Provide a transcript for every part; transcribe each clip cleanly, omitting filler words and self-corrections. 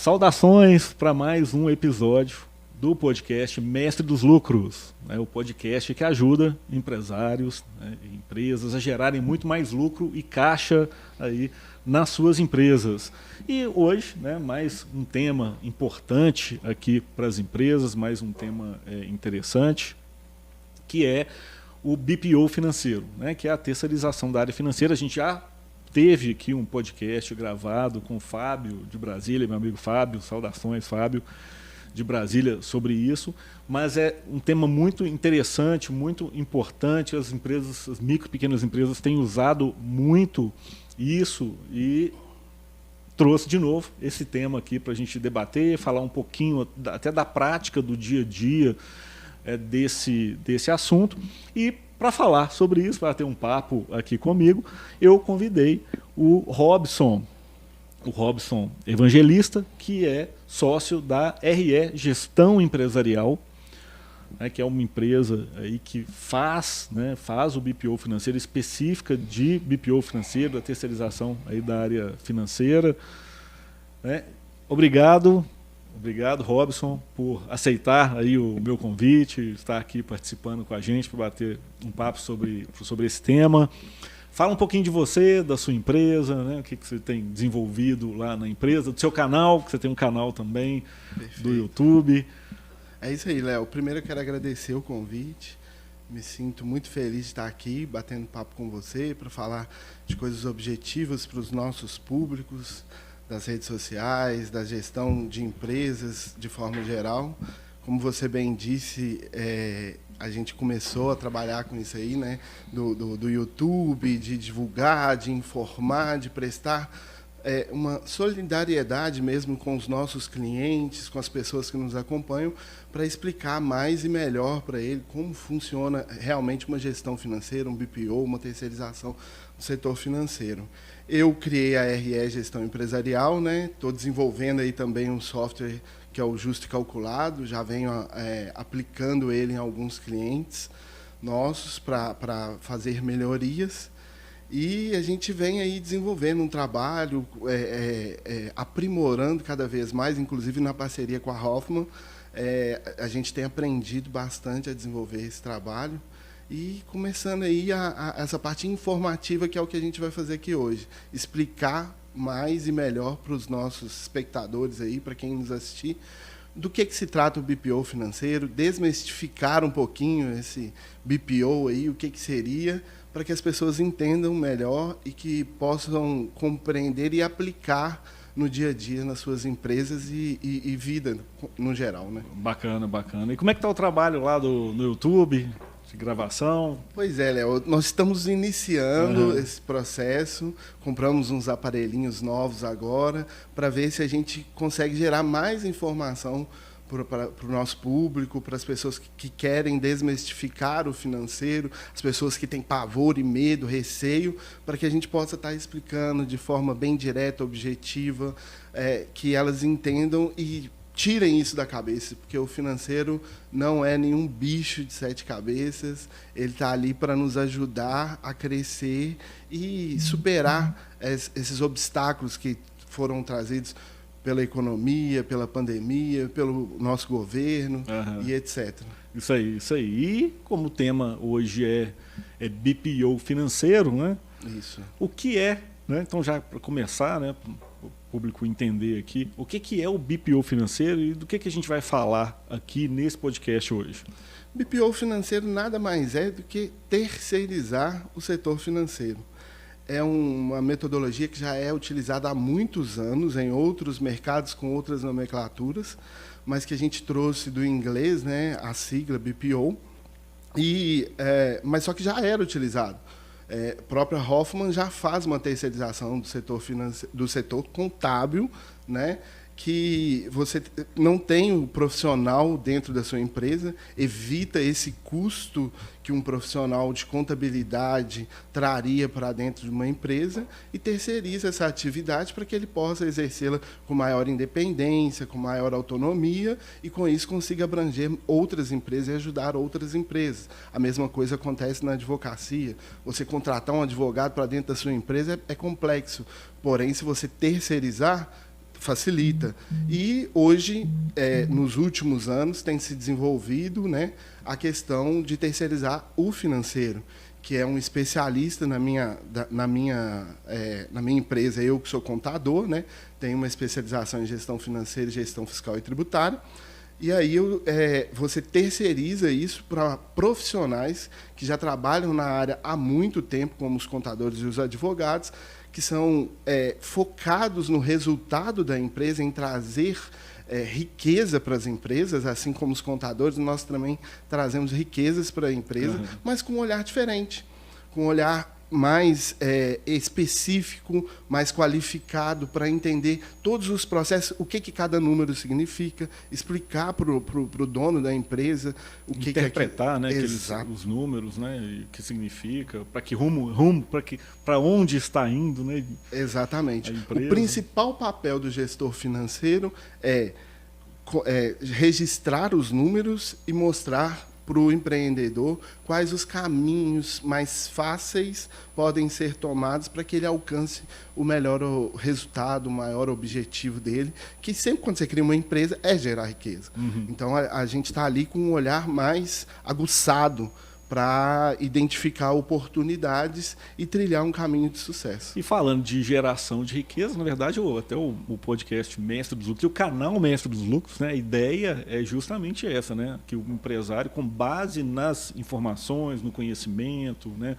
Saudações para mais um episódio do podcast Mestre dos Lucros, né? O podcast que ajuda empresários, né, e empresas a gerarem muito mais lucro e caixa aí nas suas empresas. E hoje, né, mais um tema importante aqui para as empresas, mais um tema interessante, que é o BPO financeiro, né, que é a terceirização da área financeira. A gente já teve aqui um podcast gravado com o Fábio de Brasília, meu amigo Fábio, saudações Fábio, de Brasília, sobre isso, mas é um tema muito interessante, muito importante. As empresas, as micro e pequenas empresas têm usado muito isso e trouxe de novo esse tema aqui para a gente debater, falar um pouquinho até da prática do dia a dia desse assunto. E para falar sobre isso, para ter um papo aqui comigo, eu convidei o Robson Evangelista, que é sócio da RE Gestão Empresarial, né, que é uma empresa aí que faz o BPO financeiro, específica de BPO financeiro, da terceirização aí da área financeira. Né? Obrigado, Robson, por aceitar aí o meu convite, estar aqui participando com a gente para bater um papo sobre esse tema. Fala um pouquinho de você, da sua empresa, né? O que você tem desenvolvido lá na empresa, do seu canal, que você tem um canal também. Perfeito. Do YouTube. É isso aí, Léo. Primeiro eu quero agradecer o convite. Me sinto muito feliz de estar aqui, batendo papo com você, para falar de coisas objetivas para os nossos públicos, das redes sociais, da gestão de empresas de forma geral. Como você bem disse, a gente começou a trabalhar com isso aí, né? Do YouTube, de divulgar, de informar, de prestar uma solidariedade mesmo com os nossos clientes, com as pessoas que nos acompanham, para explicar mais e melhor para ele como funciona realmente uma gestão financeira, um BPO, uma terceirização do setor financeiro. Eu criei a RE Gestão Empresarial, né? Estou desenvolvendo aí também um software que é o Justo e Calculado, já venho aplicando ele em alguns clientes nossos para fazer melhorias. E a gente vem aí desenvolvendo um trabalho, aprimorando cada vez mais, inclusive na parceria com a Hoffman. A gente tem aprendido bastante a desenvolver esse trabalho. E começando aí essa parte informativa, que é o que a gente vai fazer aqui hoje. Explicar mais e melhor para os nossos espectadores aí, para quem nos assistir, do que se trata o BPO financeiro, desmistificar um pouquinho esse BPO aí, o que seria, para que as pessoas entendam melhor e que possam compreender e aplicar no dia a dia nas suas empresas e vida no geral, né? Bacana. E como é que está o trabalho lá no YouTube? De gravação? Pois é, Léo, nós estamos iniciando esse processo, compramos uns aparelhinhos novos agora, para ver se a gente consegue gerar mais informação para o nosso público, para as pessoas que querem desmistificar o financeiro, as pessoas que têm pavor e medo, receio, para que a gente possa estar explicando de forma bem direta, objetiva, que elas entendam e tirem isso da cabeça, porque o financeiro não é nenhum bicho de 7 cabeças, ele está ali para nos ajudar a crescer e superar esses obstáculos que foram trazidos pela economia, pela pandemia, pelo nosso governo e etc. Isso aí. E como o tema hoje é BPO financeiro, né? Isso. O que é, né? Então, já para começar, né, público entender aqui, o que é o BPO financeiro e do que a gente vai falar aqui nesse podcast hoje? BPO financeiro nada mais é do que terceirizar o setor financeiro. É uma metodologia que já é utilizada há muitos anos em outros mercados com outras nomenclaturas, mas que a gente trouxe do inglês, né, a sigla BPO, mas só que já era utilizado. A própria Hoffman já faz uma terceirização do setor contábil, né, que você não tem o profissional dentro da sua empresa, evita esse custo que um profissional de contabilidade traria para dentro de uma empresa e terceiriza essa atividade para que ele possa exercê-la com maior independência, com maior autonomia e, com isso, consiga abranger outras empresas e ajudar outras empresas. A mesma coisa acontece na advocacia. Você contratar um advogado para dentro da sua empresa é complexo, porém, se você terceirizar, facilita. E hoje, nos últimos anos, tem se desenvolvido, né, a questão de terceirizar o financeiro, que é um especialista na minha empresa, eu que sou contador, né, tenho uma especialização em gestão financeira, gestão fiscal e tributária. E aí você terceiriza isso para profissionais que já trabalham na área há muito tempo, como os contadores e os advogados, que são focados no resultado da empresa, em trazer riqueza para as empresas, assim como os contadores, nós também trazemos riquezas para a empresa, mas com um olhar diferente, com um olhar mais específico, mais qualificado, para entender todos os processos, o que cada número significa, explicar para o dono da empresa o que interpretar, né, os números, né, o que significa, para que rumo, para onde está indo, né? Exatamente. O principal papel do gestor financeiro é registrar os números e mostrar para o empreendedor quais os caminhos mais fáceis podem ser tomados para que ele alcance o melhor resultado, o maior objetivo dele, que sempre quando você cria uma empresa é gerar riqueza. Então a gente está ali com um olhar mais aguçado para identificar oportunidades e trilhar um caminho de sucesso. E falando de geração de riqueza, na verdade, até o podcast Mestre dos Lucros e o canal Mestre dos Lucros, né, a ideia é justamente essa, né, que o empresário, com base nas informações, no conhecimento, né,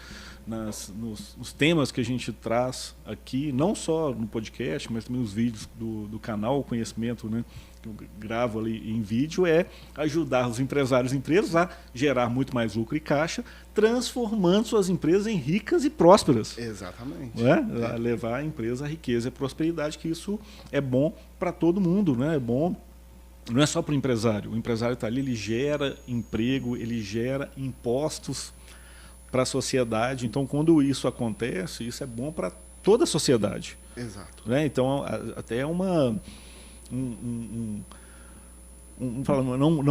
nos temas que a gente traz aqui, não só no podcast, mas também nos vídeos do canal, o conhecimento, né, que eu gravo ali em vídeo, é ajudar os empresários e empresas a gerar muito mais lucro e caixa, transformando suas empresas em ricas e prósperas. Exatamente. Né? A levar a empresa à riqueza e à prosperidade, que isso é bom para todo mundo, né? É bom, não é só para o empresário. O empresário está ali, ele gera emprego, ele gera impostos para a sociedade. Então, quando isso acontece, isso é bom para toda a sociedade. Exato. Né? Então, até é não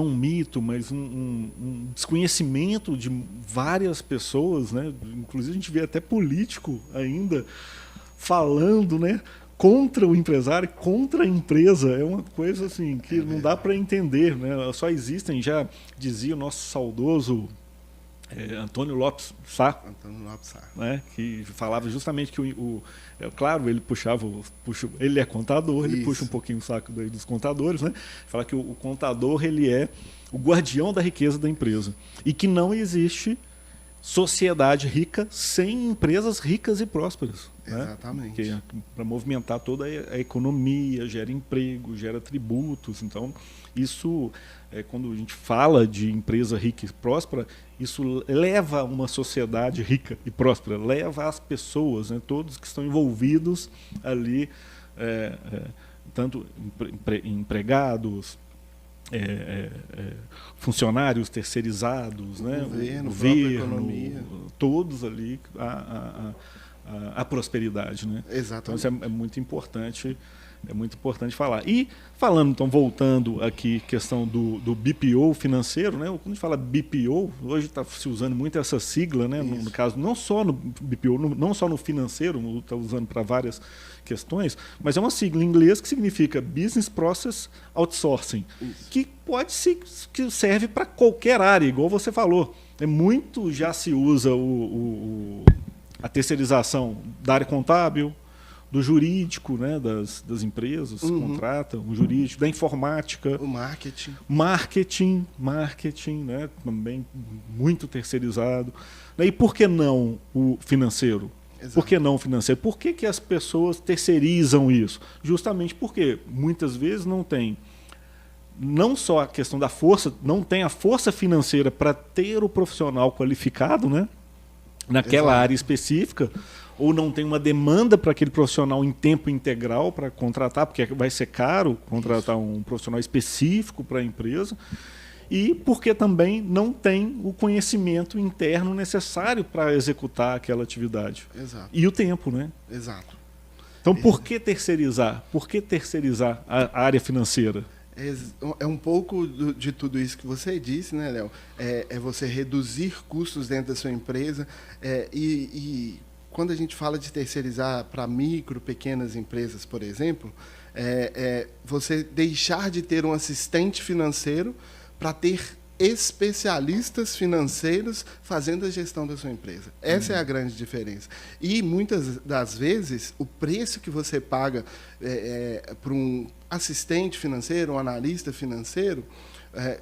um mito, mas um desconhecimento de várias pessoas, né? Inclusive a gente vê até político ainda falando, né, contra o empresário, contra a empresa. É uma coisa assim que não dá para entender, né? Só existem, já dizia o nosso saudoso Antônio Lopes Sá, né, que falava justamente que claro, ele ele é contador, ele puxa um pouquinho o saco dos contadores, né? Fala que o contador, ele é o guardião da riqueza da empresa e que não existe sociedade rica sem empresas ricas e prósperas. Exatamente. Né? Para movimentar toda a economia, gera emprego, gera tributos. Então, isso, quando a gente fala de empresa rica e próspera, isso leva uma sociedade rica e próspera, leva as pessoas, né, todos que estão envolvidos ali, tanto empregados, funcionários terceirizados, né, governo, todos ali a prosperidade, né? Exatamente. Então isso é muito importante. É muito importante falar. E falando, então, voltando aqui, questão do BPO financeiro, né? Quando a gente fala BPO, hoje está se usando muito essa sigla, né? No caso, não só no BPO, não só no financeiro, está usando para várias questões, mas é uma sigla em inglês que significa Business Process Outsourcing, que que serve para qualquer área, igual você falou. Já se usa a terceirização da área contábil, do jurídico, né, das empresas, contratam, o jurídico, da informática. O marketing. Marketing, né, também muito terceirizado. E por que não o financeiro? Exato. Por que não o financeiro? Por que as pessoas terceirizam isso? Justamente porque muitas vezes não só a questão da força, não tem a força financeira para ter o profissional qualificado, né, naquela área específica, ou não tem uma demanda para aquele profissional em tempo integral para contratar, porque vai ser caro contratar um profissional específico para a empresa, e porque também não tem o conhecimento interno necessário para executar aquela atividade. Exato. E o tempo, né? Exato. Então, por que terceirizar? Por que terceirizar a área financeira? É um pouco de tudo isso que você disse, né, Léo? É você reduzir custos dentro da sua empresa e quando a gente fala de terceirizar para micro, pequenas empresas, por exemplo, Você deixar de ter um assistente financeiro para ter especialistas financeiros fazendo a gestão da sua empresa. Essa é a grande diferença. E, muitas das vezes, o preço que você paga para um assistente financeiro, um analista financeiro,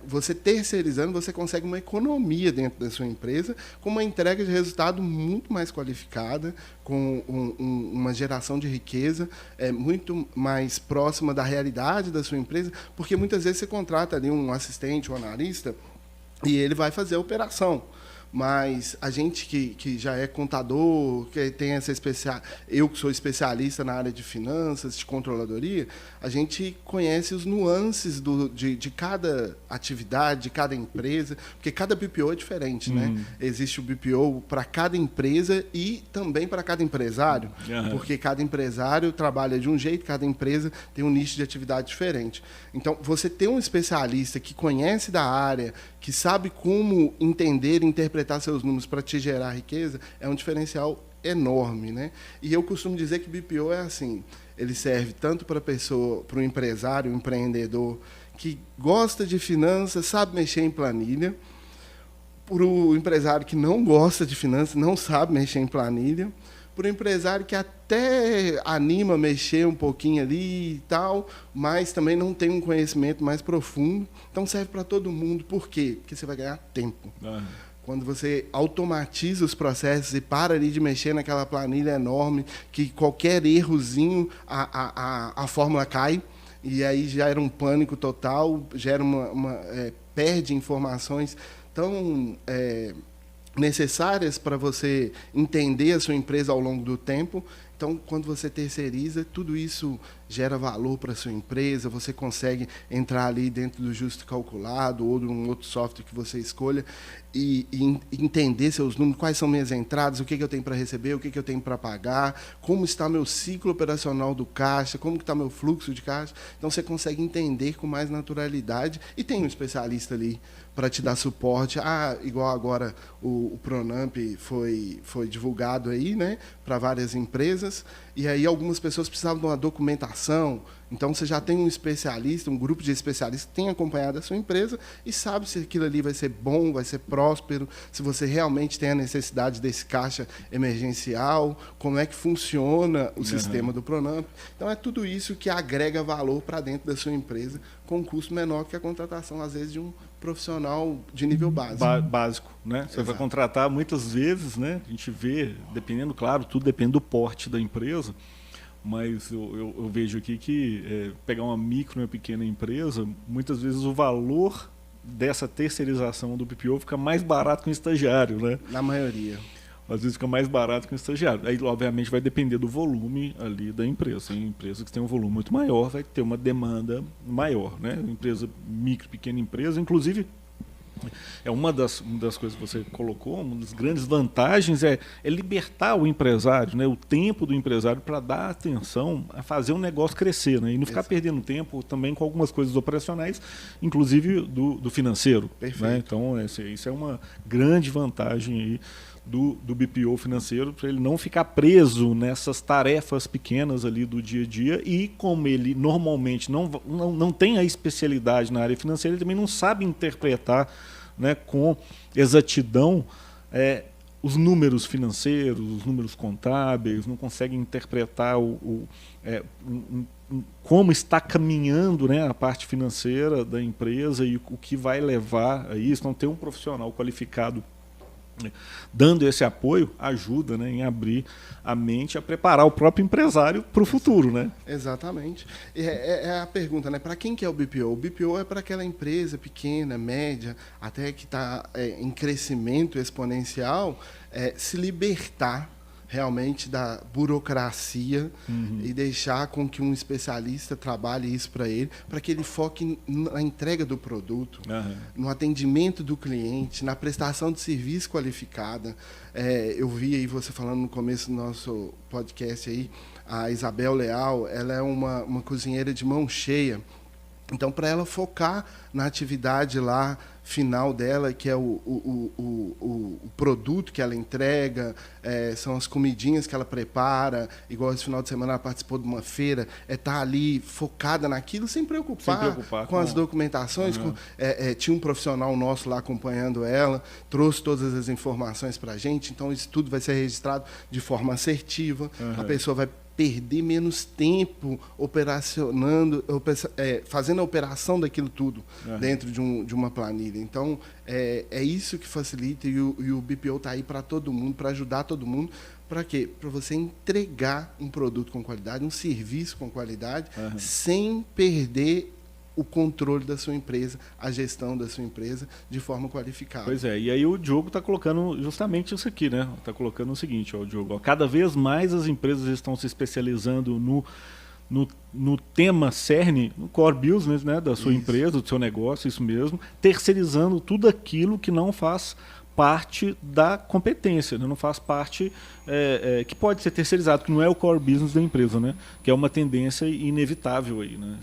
você terceirizando, você consegue uma economia dentro da sua empresa, com uma entrega de resultado muito mais qualificada, com uma geração de riqueza muito mais próxima da realidade da sua empresa, porque muitas vezes você contrata ali um assistente, um analista, e ele vai fazer a operação. Mas a gente que já é contador, que tem essa eu que sou especialista na área de finanças, de controladoria, a gente conhece os nuances de cada atividade, de cada empresa, porque cada BPO é diferente, né? Existe o BPO para cada empresa e também para cada empresário, porque cada empresário trabalha de um jeito, cada empresa tem um nicho de atividade diferente. Então, você ter um especialista que conhece da área, que sabe como entender e interpretar seus números para te gerar riqueza, é um diferencial enorme, né? E eu costumo dizer que BPO é assim, ele serve tanto para a pessoa, para o empresário, o empreendedor, que gosta de finanças, sabe mexer em planilha, para o empresário que não gosta de finanças, não sabe mexer em planilha, para o empresário que até anima a mexer um pouquinho ali e tal, mas também não tem um conhecimento mais profundo. Então, serve para todo mundo. Por quê? Porque você vai ganhar tempo. Quando você automatiza os processos e para ali de mexer naquela planilha enorme, que qualquer errozinho, a fórmula cai, e aí gera um pânico total, gera perde informações tão necessárias para você entender a sua empresa ao longo do tempo. Então, quando você terceiriza, tudo isso gera valor para a sua empresa, você consegue entrar ali dentro do justo calculado ou de um outro software que você escolha e entender seus números, quais são minhas entradas, o que eu tenho para receber, o que eu tenho para pagar, como está meu ciclo operacional do caixa, como está meu fluxo de caixa. Então, você consegue entender com mais naturalidade e tem um especialista ali para te dar suporte. Igual agora o Pronamp foi divulgado aí, né, para várias empresas, e aí algumas pessoas precisavam de uma documentação. Então, você já tem um especialista, um grupo de especialistas que tem acompanhado a sua empresa e sabe se aquilo ali vai ser bom, vai ser próspero, se você realmente tem a necessidade desse caixa emergencial, como é que funciona o sistema do Pronamp. Então, é tudo isso que agrega valor para dentro da sua empresa, com um custo menor que a contratação, às vezes, de um profissional de nível básico. Básico, né? Você vai contratar muitas vezes, né? A gente vê, dependendo, claro, tudo depende do porte da empresa, mas eu vejo aqui que pegar uma micro e uma pequena empresa, muitas vezes o valor dessa terceirização do BPO fica mais barato que um estagiário, né? Na maioria. Às vezes fica mais barato que um estagiário. Aí, obviamente, vai depender do volume ali da empresa. Tem empresa que tem um volume muito maior, vai ter uma demanda maior, né? Empresa micro, pequena empresa, inclusive, uma das coisas que você colocou, uma das grandes vantagens é libertar o empresário, né, o tempo do empresário para dar atenção a fazer um negócio crescer, né, e não ficar perdendo tempo também com algumas coisas operacionais, inclusive do financeiro. Né? Então, isso é uma grande vantagem aí do BPO financeiro, para ele não ficar preso nessas tarefas pequenas ali do dia a dia, e como ele normalmente não tem a especialidade na área financeira, ele também não sabe interpretar, né, com exatidão os números financeiros, os números contábeis, não consegue interpretar como está caminhando, né, a parte financeira da empresa e o que vai levar a isso. Não ter um profissional qualificado dando esse apoio ajuda, né, em abrir a mente, a preparar o próprio empresário para o futuro, né? Exatamente. É a pergunta, né? Para quem que é o BPO? O BPO é para aquela empresa pequena, média, até que está em crescimento exponencial, se libertar realmente da burocracia e deixar com que um especialista trabalhe isso para ele, para que ele foque na entrega do produto, no atendimento do cliente, na prestação de serviço qualificada. Eu vi aí você falando no começo do nosso podcast aí, a Isabel Leal, ela é uma cozinheira de mão cheia. Então, para ela focar na atividade lá final dela, que é o produto que ela entrega, são as comidinhas que ela prepara, igual esse final de semana ela participou de uma feira, tá ali focada naquilo, sem preocupar com as documentações. Tinha um profissional nosso lá acompanhando ela, trouxe todas as informações para a gente, então isso tudo vai ser registrado de forma assertiva, a pessoa vai perder menos tempo fazendo a operação daquilo tudo dentro de uma planilha. Então, é isso que facilita, e o BPO está aí para todo mundo, para ajudar todo mundo. Para quê? Para você entregar um produto com qualidade, um serviço com qualidade, sem perder o controle da sua empresa, a gestão da sua empresa de forma qualificada. Pois é, e aí o Diogo está colocando justamente isso aqui, né? Está colocando o seguinte, ó, Diogo, cada vez mais as empresas estão se especializando no tema cerne, no core business, né, da sua empresa, do seu negócio, isso mesmo, terceirizando tudo aquilo que não faz parte da competência, né? Não faz parte que pode ser terceirizado, que não é o core business da empresa, né? Que é uma tendência inevitável aí, né?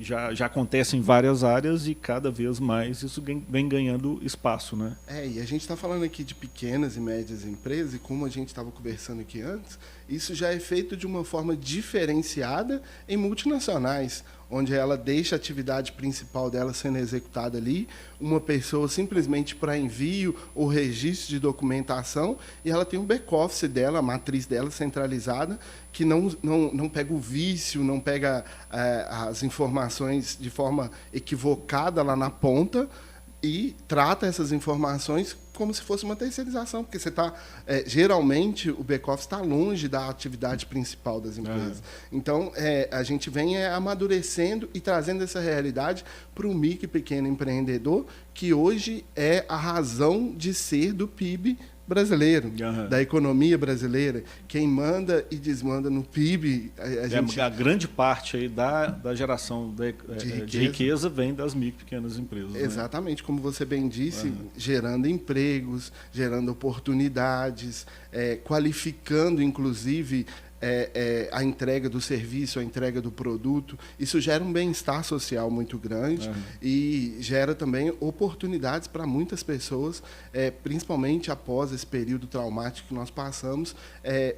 Já acontece em várias áreas e cada vez mais isso vem ganhando espaço, né? E a gente está falando aqui de pequenas e médias empresas, e como a gente estava conversando aqui antes, isso já é feito de uma forma diferenciada em multinacionais, onde ela deixa a atividade principal dela sendo executada ali, uma pessoa simplesmente para envio ou registro de documentação, e ela tem um back-office dela, a matriz dela centralizada, que não pega o vício, não pega as informações de forma equivocada lá na ponta, e trata essas informações como se fosse uma terceirização, porque você está geralmente o back-office está longe da atividade principal das empresas. Então, a gente vem amadurecendo e trazendo essa realidade para o micro e pequeno empreendedor, que hoje é a razão de ser do PIB brasileiro, da economia brasileira. Quem manda e desmanda no PIB... A grande parte aí da geração de riqueza vem das micro e pequenas empresas. Exatamente, né? Como você bem disse, gerando empregos, gerando oportunidades, qualificando, inclusive, a entrega do serviço, a entrega do produto. Isso gera um bem-estar social muito grande e gera também oportunidades para muitas pessoas, principalmente após esse período traumático que nós passamos,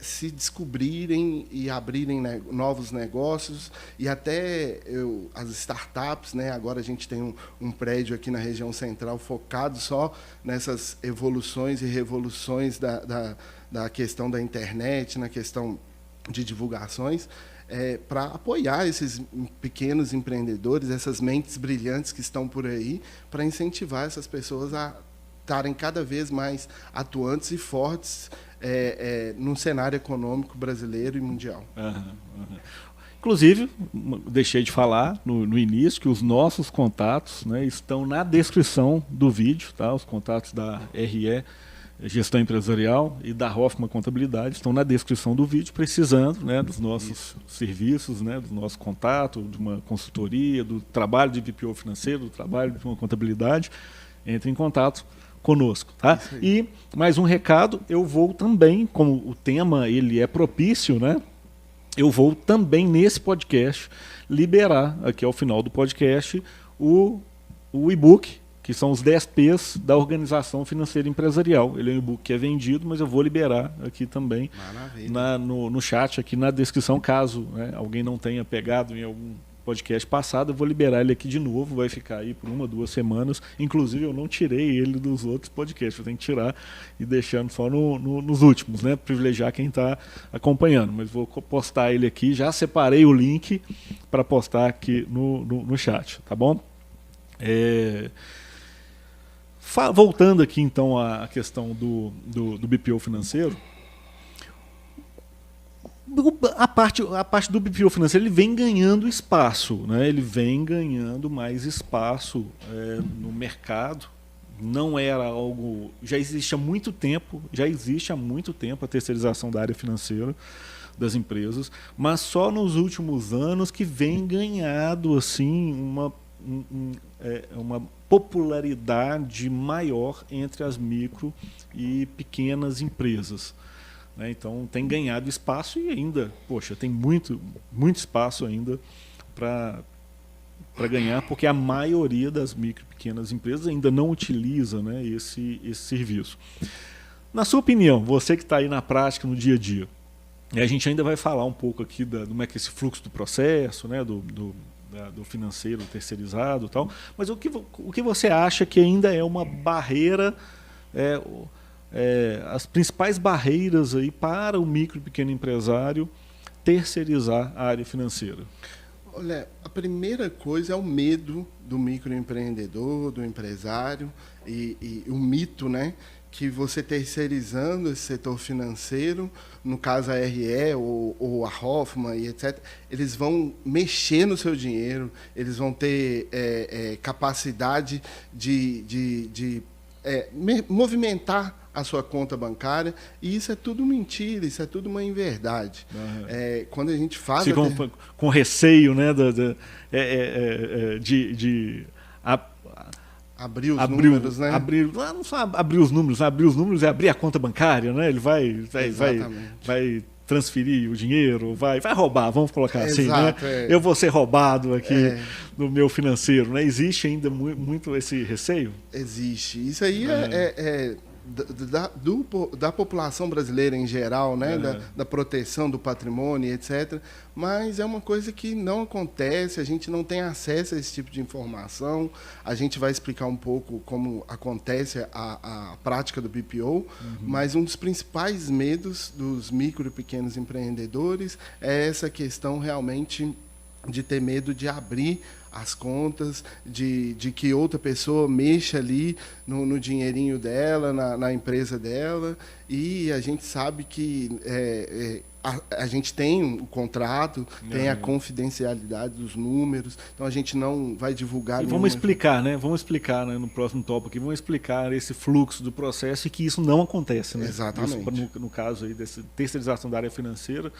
se descobrirem e abrirem novos negócios, e até as startups, né? Agora a gente tem um prédio aqui na região central focado só nessas evoluções e revoluções da questão da internet, na questão de divulgações, para apoiar esses pequenos empreendedores, essas mentes brilhantes que estão por aí, para incentivar essas pessoas a estarem cada vez mais atuantes e fortes no cenário econômico brasileiro e mundial. Inclusive, deixei de falar no início que os nossos contatos, né, estão na descrição do vídeo, tá? Os contatos da RE Gestão Empresarial e da Hoffman Contabilidade estão na descrição do vídeo, precisando, né, dos nossos serviços, né, do nosso contato, de uma consultoria, do trabalho de BPO financeiro, do trabalho de uma contabilidade, entre em contato conosco, tá? E mais um recado, eu vou também, como o tema ele é propício, né, eu vou também nesse podcast liberar aqui ao final do podcast o e-book, que são os 10 P's da Organização Financeira Empresarial. Ele é um e-book que é vendido, mas eu vou liberar aqui também no chat, aqui na descrição, caso, né, alguém não tenha pegado em algum podcast passado, eu vou liberar ele aqui de novo, vai ficar aí por 1 ou 2 semanas. Inclusive, eu não tirei ele dos outros podcasts, eu tenho que tirar e deixando só nos últimos, né, privilegiar quem está acompanhando. Mas vou postar ele aqui, já separei o link para postar aqui no chat, tá bom? Voltando aqui então à questão do BPO financeiro, a parte do BPO financeiro ele vem ganhando espaço, né? Ele vem ganhando mais espaço no mercado. Não era algo, já existe há muito tempo a terceirização da área financeira das empresas, mas só nos últimos anos que vem ganhado assim uma popularidade maior entre as micro e pequenas empresas, né? Então tem ganhado espaço e ainda, poxa, tem muito espaço ainda para para ganhar, porque a maioria das micro e pequenas empresas ainda não utiliza, né, esse serviço. Na sua opinião, você que está aí na prática, no dia a dia, e a gente ainda vai falar um pouco aqui como é que esse fluxo do processo, né, do financeiro terceirizado e tal, mas o que você acha que ainda é uma barreira, as principais barreiras aí para o micro e pequeno empresário terceirizar a área financeira? Olha, a primeira coisa é o medo do microempreendedor, do empresário e o mito, né? Que você terceirizando esse setor financeiro, no caso a RE ou a Hoffman e etc., eles vão mexer no seu dinheiro, eles vão ter capacidade de movimentar a sua conta bancária, e isso é tudo mentira, isso é tudo uma inverdade. Uhum. Quando a gente faz... Com receio, né, abrir os números, né? Não só abrir os números é abrir a conta bancária, né? Ele vai transferir o dinheiro, vai roubar, vamos colocar assim, exato, né? Eu vou ser roubado aqui no meu financeiro, né? Existe ainda muito esse receio? Existe. Isso aí da população brasileira em geral, né? Da proteção do patrimônio, etc. Mas é uma coisa que não acontece, a gente não tem acesso a esse tipo de informação. A gente vai explicar um pouco como acontece a prática do BPO, mas um dos principais medos dos micro e pequenos empreendedores é essa questão realmente de ter medo de abrir as contas, de que outra pessoa mexa ali no dinheirinho dela, na empresa dela, e a gente sabe que a gente tem um contrato, tem a confidencialidade dos números, então a gente não vai divulgar... E vamos explicar, né? No próximo tópico aqui, vamos explicar esse fluxo do processo e que isso não acontece, né? Exatamente. Isso, no caso aí dessa terceirização da área financeira,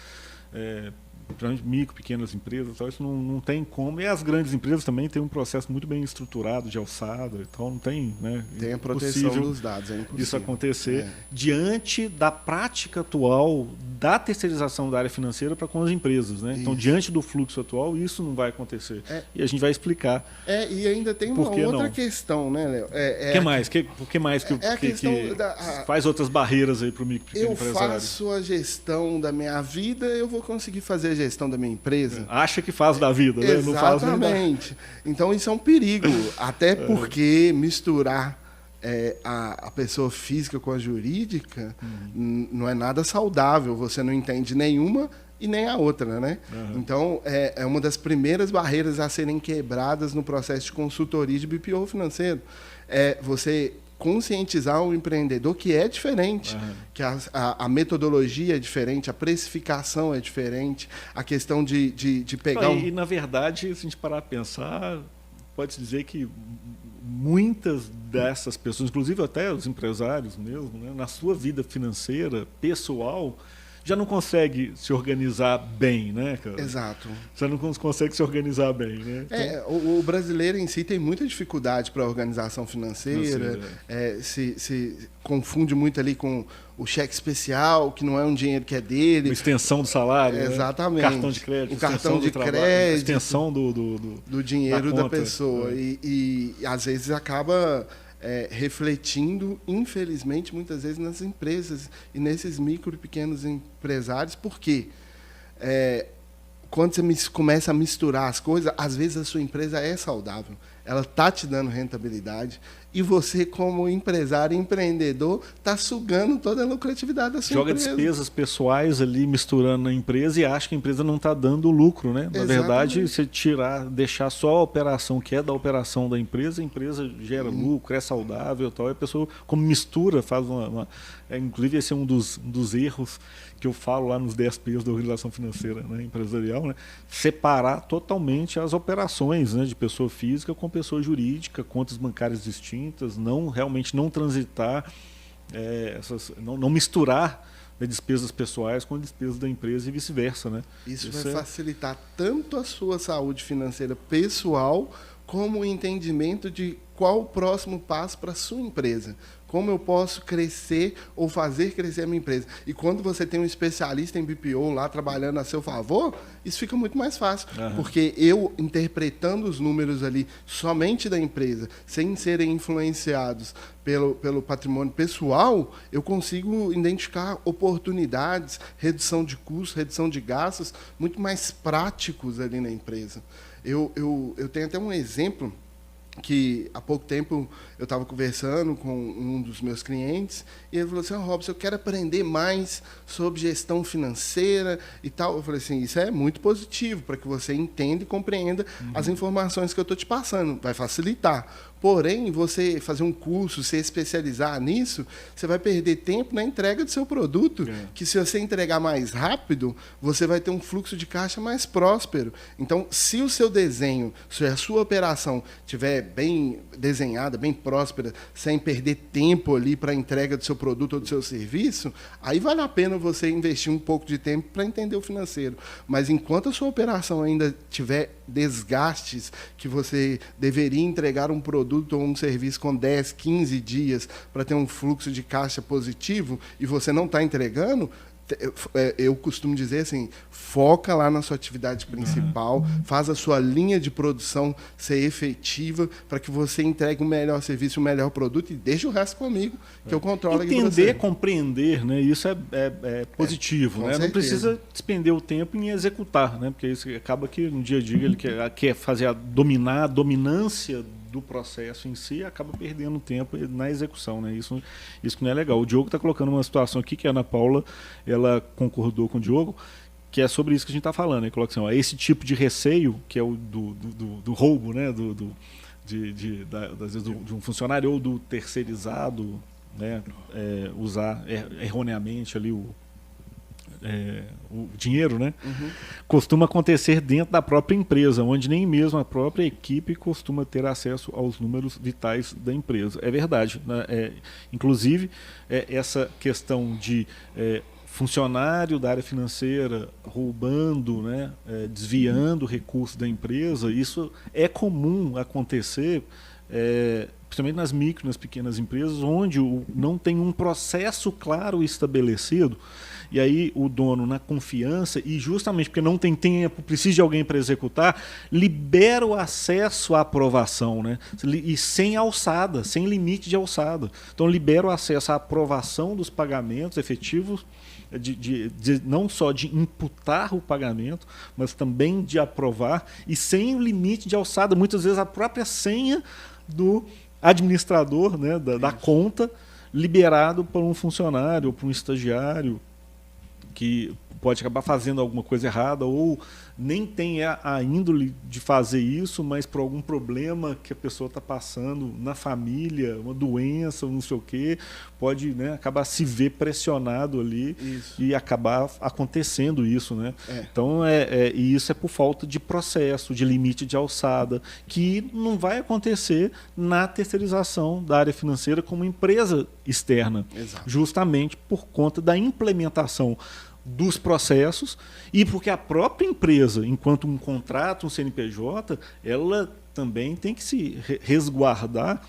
principalmente micro, pequenas empresas, então isso não tem como. E as grandes empresas também têm um processo muito bem estruturado de alçada, então não tem, né? Tem a proteção dos dados, é impossível isso acontecer diante da prática atual da terceirização da área financeira para com as empresas, né? Então, diante do fluxo atual, isso não vai acontecer. E a gente vai explicar. E ainda tem uma outra questão, né, Léo? O que mais que faz outras barreiras aí para o micro pequeno empresário? Eu faço a gestão da minha vida, eu vou conseguir fazer a gestão da minha empresa. Acha que faz da vida, né? Exatamente. Então isso é um perigo, até porque misturar a pessoa física com a jurídica não é nada saudável, você não entende nenhuma e nem a outra, né? Então é uma das primeiras barreiras a serem quebradas no processo de consultoria de BPO financeiro. Você conscientizar o empreendedor que é diferente, que a metodologia é diferente, a precificação é diferente, a questão de pegar... E, na verdade, se a gente parar a pensar, pode-se dizer que muitas dessas pessoas, inclusive até os empresários mesmo, né, na sua vida financeira, pessoal, já não consegue se organizar bem, né, cara? Exato. Já não consegue se organizar bem, né? Então... O brasileiro em si tem muita dificuldade para a organização financeira, se confunde muito ali com o cheque especial, que não é um dinheiro que é dele. Uma extensão do salário. Exatamente. Né? Cartão de crédito. O cartão de crédito. Extensão do dinheiro da pessoa. E às vezes acaba... refletindo, infelizmente, muitas vezes nas empresas e nesses micro e pequenos empresários. Por quê? Quando você começa a misturar as coisas, às vezes a sua empresa é saudável, ela está te dando rentabilidade, e você, como empresário e empreendedor, está sugando toda a lucratividade da sua empresa. Joga despesas pessoais ali, misturando na empresa, e acha que a empresa não está dando lucro, né? Na verdade, você deixar só a operação que é da operação da empresa, a empresa gera lucro, é saudável, tal, e a pessoa, como mistura, faz inclusive esse é um dos erros que eu falo lá nos 10 P's da organização financeira, né, empresarial, né? Separar totalmente as operações, né, de pessoa física com pessoa jurídica, contas bancárias distintas, realmente não transitar, não misturar, né, despesas pessoais com despesas da empresa e vice-versa, né? Isso vai facilitar tanto a sua saúde financeira pessoal como o entendimento de qual o próximo passo para a sua empresa. Como eu posso crescer ou fazer crescer a minha empresa. E quando você tem um especialista em BPO lá trabalhando a seu favor, isso fica muito mais fácil. Porque eu, interpretando os números ali somente da empresa, sem serem influenciados pelo patrimônio pessoal, eu consigo identificar oportunidades, redução de custos, redução de gastos, muito mais práticos ali na empresa. Eu tenho até um exemplo que há pouco tempo eu estava conversando com um dos meus clientes e ele falou assim: Robson, eu quero aprender mais sobre gestão financeira e tal. Eu falei assim: isso é muito positivo para que você entenda e compreenda as informações que eu estou te passando, vai facilitar. Porém, você fazer um curso, se especializar nisso, você vai perder tempo na entrega do seu produto, que se você entregar mais rápido, você vai ter um fluxo de caixa mais próspero. Então, se o seu desenho, se a sua operação estiver bem desenhada, bem próspera, sem perder tempo ali para a entrega do seu produto ou do seu serviço, aí vale a pena você investir um pouco de tempo para entender o financeiro. Mas enquanto a sua operação ainda tiver desgastes, que você deveria entregar um produto ou um serviço com 10, 15 dias para ter um fluxo de caixa positivo e você não está entregando, eu costumo dizer assim, foca lá na sua atividade principal, faz a sua linha de produção ser efetiva para que você entregue o melhor serviço, o melhor produto e deixe o resto comigo, que eu controlo aqui para você. Entender, compreender, né? Isso é positivo. Né? Não precisa despender o tempo em executar, né? Porque isso acaba que no dia a dia ele quer fazer dominar a dominância do processo em si, acaba perdendo tempo na execução, né? Isso que não é legal. O Diogo está colocando uma situação aqui que a Ana Paula, ela concordou com o Diogo, que é sobre isso que a gente está falando. Ele coloca assim, ó, esse tipo de receio, que é o do roubo, né? De um funcionário ou do terceirizado, né? Usar erroneamente ali o dinheiro, né? Costuma acontecer dentro da própria empresa, onde nem mesmo a própria equipe costuma ter acesso aos números vitais da empresa. É verdade, né? Inclusive, essa questão de funcionário da área financeira roubando, né? Desviando recursos da empresa, isso é comum acontecer, principalmente nas micro, nas pequenas empresas, onde não tem um processo claro estabelecido. E aí o dono, na confiança, e justamente porque não tem tempo, precisa de alguém para executar, libera o acesso à aprovação, né? E sem alçada, sem limite de alçada. Então libera o acesso à aprovação dos pagamentos efetivos, não só de imputar o pagamento, mas também de aprovar, e sem o limite de alçada. Muitas vezes a própria senha do administrador, né, da conta, liberado por um funcionário ou por um estagiário, que pode acabar fazendo alguma coisa errada ou nem tem a índole de fazer isso, mas por algum problema que a pessoa está passando na família, uma doença, não sei o quê, pode, né, acabar se ver pressionado ali e acabar acontecendo isso. Né? Então, e isso é por falta de processo, de limite de alçada, que não vai acontecer na terceirização da área financeira como empresa externa, justamente por conta da implementação dos processos e porque a própria empresa, enquanto um contrato, um CNPJ, ela também tem que se resguardar,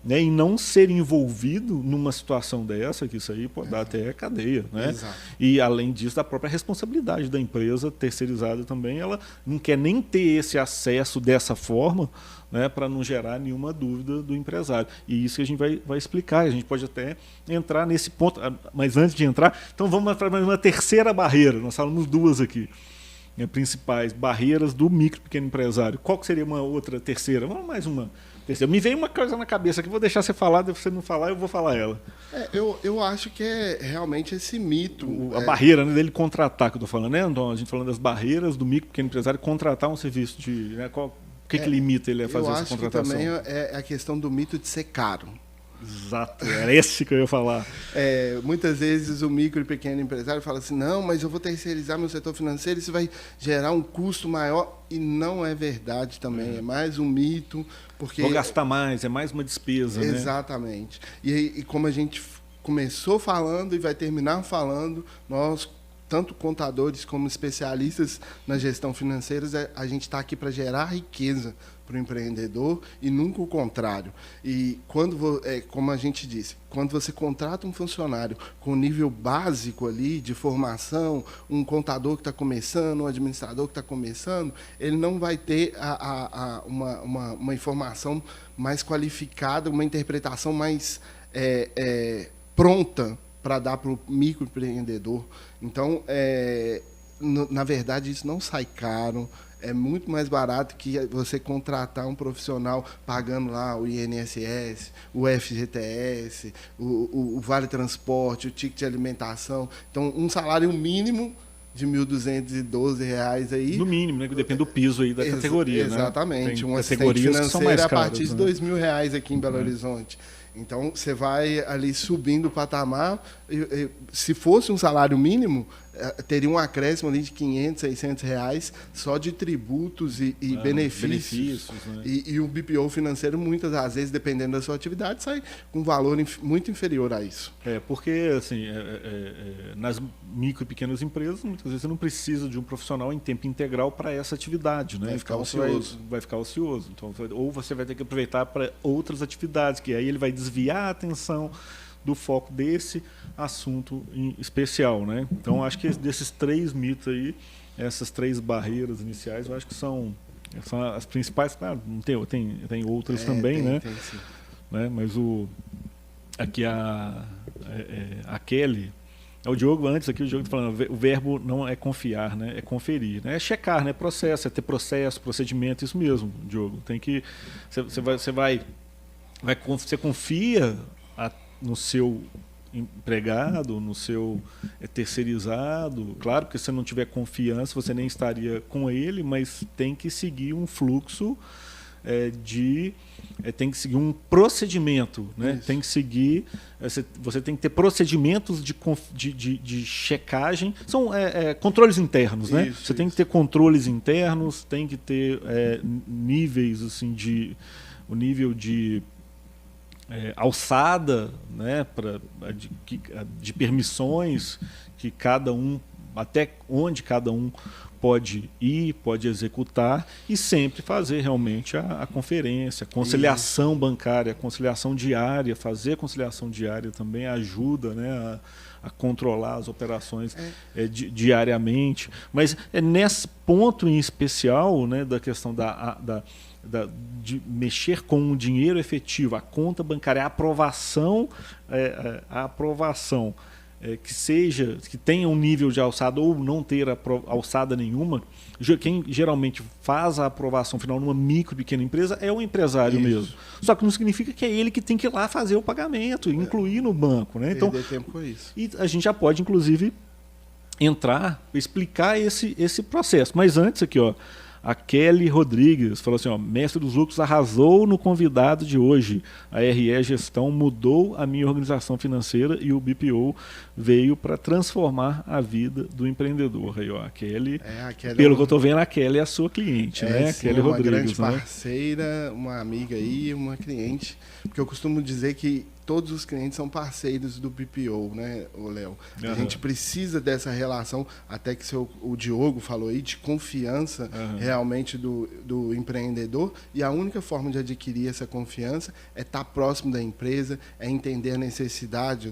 né, e não ser envolvido numa situação dessa, que isso aí pode dar até cadeia. Né? E, além disso, da própria responsabilidade da empresa terceirizada também, ela não quer nem ter esse acesso dessa forma, né, para não gerar nenhuma dúvida do empresário. E isso que a gente vai explicar. A gente pode até entrar nesse ponto, mas antes de entrar, então vamos para uma terceira barreira. Nós falamos duas aqui, né, principais barreiras do micro e pequeno empresário. Qual que seria uma outra terceira? Vamos mais uma terceira. Me veio uma coisa na cabeça que vou deixar você falar, se você não falar, eu vou falar ela. Eu acho que é realmente esse mito. A barreira, né, dele contratar, que eu estou falando, né, Então, a gente falando das barreiras do micro e pequeno empresário contratar um serviço de... Né, o que limita ele a fazer essa contratação? Eu acho que também é a questão do mito de ser caro. Exato, era esse que eu ia falar. Muitas vezes o micro e pequeno empresário fala assim, não, mas eu vou terceirizar meu setor financeiro, isso vai gerar um custo maior. E não é verdade também, é mais um mito. Porque vou gastar mais, é mais uma despesa. Exatamente. Né? E como a gente começou falando e vai terminar falando, nós tanto contadores como especialistas na gestão financeira, a gente está aqui para gerar riqueza para o empreendedor e nunca o contrário. E como a gente disse, quando você contrata um funcionário com nível básico ali de formação, um contador que está começando, um administrador que está começando, ele não vai ter uma informação mais qualificada, uma interpretação mais pronta para dar para o microempreendedor. Então, na verdade, isso não sai caro. É muito mais barato que você contratar um profissional pagando lá o INSS, o FGTS, o Vale Transporte, o ticket de alimentação. Então, um salário mínimo de R$ 1.212 aí. No mínimo, né? Que depende do piso aí da categoria. Exatamente. Né? Um assistente financeiro a partir de R$ 2.000 aqui em Belo Horizonte. Então, você vai ali subindo o patamar. Se fosse um salário mínimo, teria um acréscimo ali de R$500, R$600 só de tributos e benefícios. Né? E o BPO financeiro, muitas das vezes, dependendo da sua atividade, sai com um valor muito inferior a isso. Porque assim, nas micro e pequenas empresas, muitas vezes você não precisa de um profissional em tempo integral para essa atividade. Né? Vai ficar ocioso. Vai ficar ocioso. Então, ou você vai ter que aproveitar para outras atividades, que aí ele vai desviar a atenção do foco desse assunto em especial, né? Então, acho que desses 3 mitos aí, essas 3 barreiras iniciais, eu acho que são as principais. Claro, tem outras também, né? Tem, sim. Né? Mas aqui a Kelly, o Diogo antes aqui, o Diogo está falando, o verbo não é confiar, né? É conferir, né? É checar, né? Processo, é ter processo, procedimento, isso mesmo, Diogo. Tem que você confia no seu empregado, no seu terceirizado. Claro que se você não tiver confiança, você nem estaria com ele, mas tem que seguir um fluxo tem que seguir um procedimento, né? Tem que seguir, você tem que ter procedimentos de checagem, são controles internos, né? Você tem que ter controles internos, tem que ter níveis assim o nível de alçada, né, de permissões que cada um, até onde cada um pode ir, pode executar, e sempre fazer realmente a conferência, a conciliação bancária, a conciliação diária. Fazer a conciliação diária também ajuda, né, a controlar as operações diariamente. Mas nesse ponto em especial, né, da questão de mexer com o dinheiro efetivo, a conta bancária, a aprovação, que tenha um nível de alçada ou não ter alçada nenhuma. Quem geralmente faz a aprovação final numa micro, pequena empresa é o empresário mesmo. Só que não significa que é ele que tem que ir lá fazer o pagamento, incluir no banco, né? Então, tempo com isso. E a gente já pode, inclusive, explicar esse processo. Mas antes aqui, a Kelly Rodrigues falou assim, mestre dos lucros arrasou no convidado de hoje. A RE Gestão mudou a minha organização financeira e o BPO veio para transformar a vida do empreendedor. Aí, a Kelly, pelo que eu estou vendo, a Kelly é a sua cliente, né? Sim, Kelly Rodrigues, uma grande parceira, uma amiga aí, uma cliente, porque eu costumo dizer que todos os clientes são parceiros do BPO, né, Léo? A gente precisa dessa relação, até que o Diogo falou aí, de confiança realmente do empreendedor, e a única forma de adquirir essa confiança é estar próximo da empresa, é entender a necessidade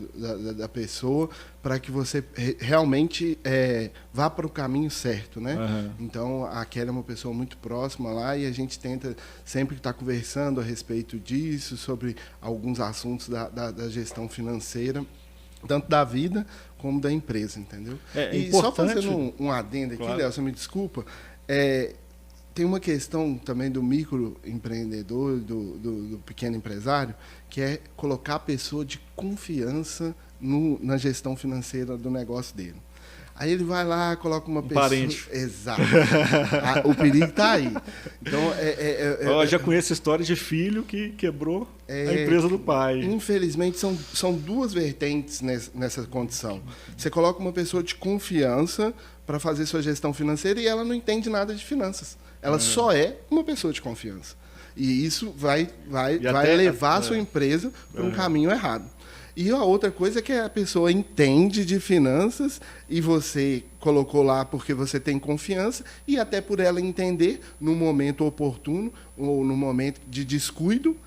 da pessoa, para que você realmente vá para o caminho certo, né? Então, a Kelly é uma pessoa muito próxima lá, e a gente tenta sempre estar conversando a respeito disso, sobre alguns assuntos da gestão financeira, tanto da vida como da empresa, entendeu? E só fazendo um adendo aqui, claro. Léo, você me desculpa, tem uma questão também do microempreendedor, do pequeno empresário, que é colocar a pessoa de confiança na gestão financeira do negócio dele. Aí ele vai lá, coloca uma pessoa... Parente. Exato. O perigo está aí. Então, eu já conheço histórias de filho que quebrou a empresa do pai. Infelizmente, são 2 vertentes nessa condição. Você coloca uma pessoa de confiança para fazer sua gestão financeira e ela não entende nada de finanças. Ela só é uma pessoa de confiança. E isso vai levar a sua empresa para um caminho errado. E a outra coisa é que a pessoa entende de finanças e você colocou lá porque você tem confiança e até por ela entender no momento oportuno ou no momento de descuido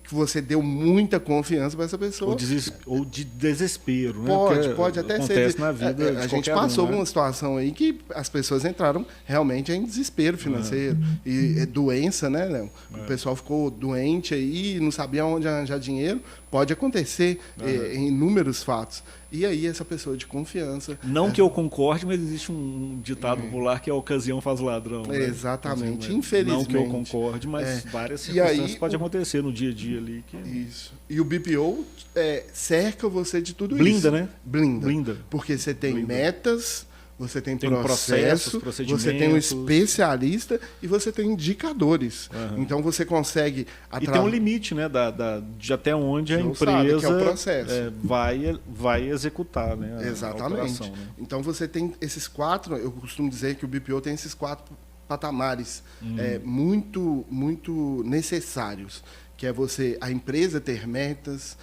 que você deu muita confiança para essa pessoa. Ou de desespero, né? Pode até acontece ser. Na vida a gente passou né? uma situação aí que as pessoas entraram realmente em desespero financeiro. E doença, né, Léo? O pessoal ficou doente aí, não sabia onde arranjar dinheiro. Pode acontecer em inúmeros fatos. E aí essa pessoa de confiança... Não que eu concorde, mas existe um ditado popular que a ocasião faz o ladrão. Né? Exatamente, infelizmente. Não que eu concorde, mas várias circunstâncias podem acontecer no dia a dia ali. Isso. E o BPO cerca você de tudo Blinda, isso. Né? Blinda. Porque você tem metas... Você tem processos, você tem um especialista e você tem indicadores. Então você consegue... E tem um limite, né, de até onde a empresa que é o processo. Vai executar, né, exatamente. A operação, né? Então você tem esses 4, eu costumo dizer que o BPO tem esses 4 patamares muito, muito necessários, que é a empresa ter metas,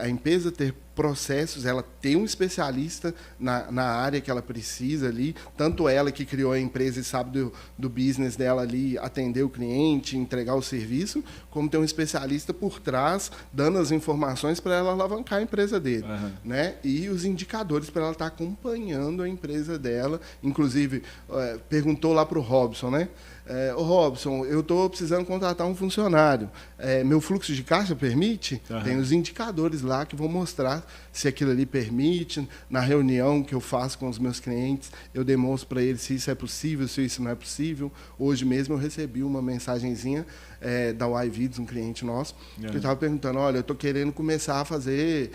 a empresa ter processos, ela ter um especialista na área que ela precisa ali, tanto ela que criou a empresa e sabe do business dela ali, atender o cliente, entregar o serviço, como ter um especialista por trás, dando as informações para ela alavancar a empresa dele. Né? E os indicadores para ela estar acompanhando a empresa dela. Inclusive, perguntou lá para o Robson, né? Ô Robson, eu estou precisando contratar um funcionário. Meu fluxo de caixa permite? Tem os indicadores lá que vão mostrar se aquilo ali permite. Na reunião que eu faço com os meus clientes, eu demonstro para eles se isso é possível, se isso não é possível. Hoje mesmo eu recebi uma mensagenzinha da YVids, um cliente nosso, que estava perguntando, olha, eu estou querendo começar a fazer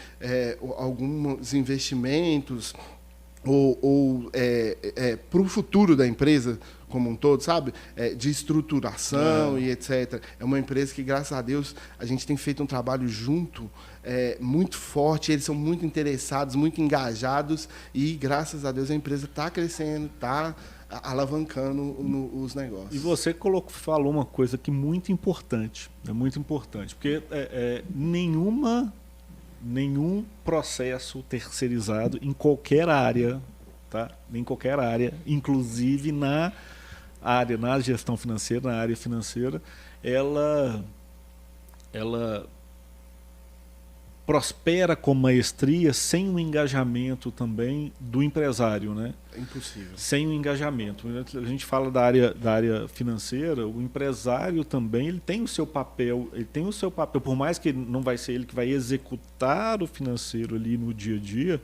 alguns investimentos ou para o futuro da empresa como um todo, sabe? De estruturação e etc. É uma empresa que, graças a Deus, a gente tem feito um trabalho junto muito forte, eles são muito interessados, muito engajados e, graças a Deus, a empresa está crescendo, está alavancando os negócios. E você falou uma coisa que muito importante, porque nenhum processo terceirizado em qualquer área, tá? Em qualquer área, inclusive na gestão financeira, na área financeira, ela prospera com maestria sem o engajamento também do empresário, né? É impossível. Sem o engajamento. A gente fala da área financeira, o empresário também ele tem o seu papel, por mais que não vai ser ele que vai executar o financeiro ali no dia a dia,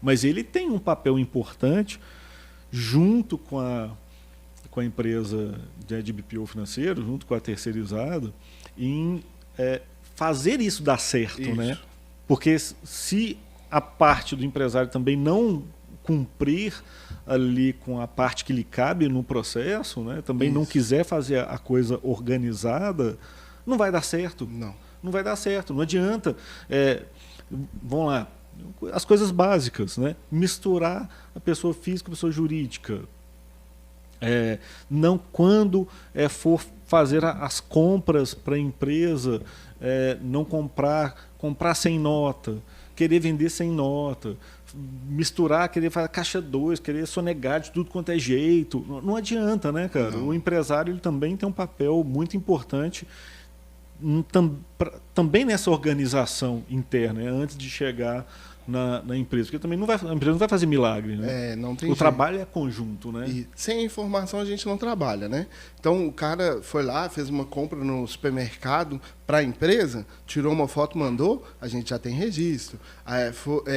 mas ele tem um papel importante junto com a empresa de BPO financeiro, junto com a terceirizada, em fazer isso dar certo, né? Porque se a parte do empresário também não cumprir ali com a parte que lhe cabe no processo, né? Também não quiser fazer a coisa organizada, não vai dar certo. Não vai dar certo, não adianta. Vamos lá, as coisas básicas, né? Misturar a pessoa física e a pessoa jurídica. Não quando for fazer as compras para a empresa, não comprar sem nota, querer vender sem nota, misturar, querer fazer caixa 2, querer sonegar de tudo quanto é jeito. Não adianta, né, cara? Não. O empresário ele também tem um papel muito importante também nessa organização interna, né, antes de chegar na empresa, porque também a empresa não vai fazer milagre, né? Não tem o jeito. Trabalho é conjunto, né? E sem informação a gente não trabalha, né? Então o cara foi lá, fez uma compra no supermercado para a empresa, tirou uma foto, mandou, a gente já tem registro.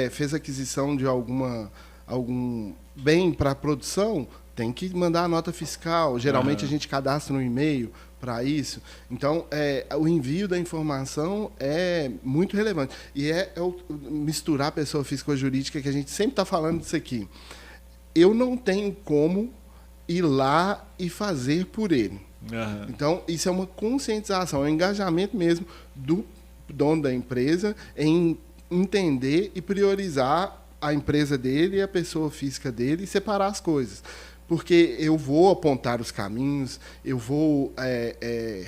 Fez aquisição de algum bem para a produção, tem que mandar a nota fiscal. Geralmente a gente cadastra no e-mail para isso. Então, o envio da informação é muito relevante. E misturar a pessoa física com a jurídica, que a gente sempre está falando disso aqui. Eu não tenho como ir lá e fazer por ele. Então, isso é uma conscientização, é um engajamento mesmo do dono da empresa em entender e priorizar a empresa dele e a pessoa física dele e separar as coisas. Porque eu vou apontar os caminhos, eu vou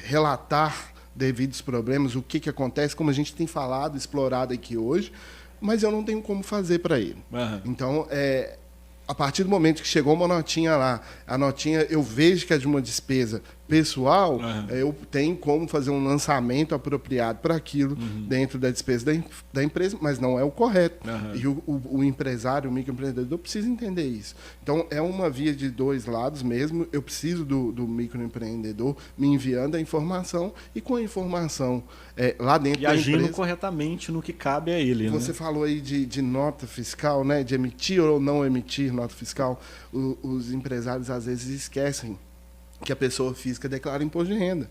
relatar devidos problemas, o que acontece, como a gente tem falado, explorado aqui hoje, mas eu não tenho como fazer para ele. Aham. Então, a partir do momento que chegou uma notinha lá, a notinha eu vejo que é de uma despesa pessoal, eu tenho como fazer um lançamento apropriado para aquilo dentro da despesa da empresa, mas não é o correto. E o empresário, o microempreendedor precisa entender isso. Então, é uma via de dois lados mesmo. Eu preciso do microempreendedor me enviando a informação e com a informação lá dentro da agindo empresa, corretamente no que cabe a ele. Você falou aí de nota fiscal, né? De emitir ou não emitir nota fiscal. Os empresários às vezes esquecem que a pessoa física declara imposto de renda.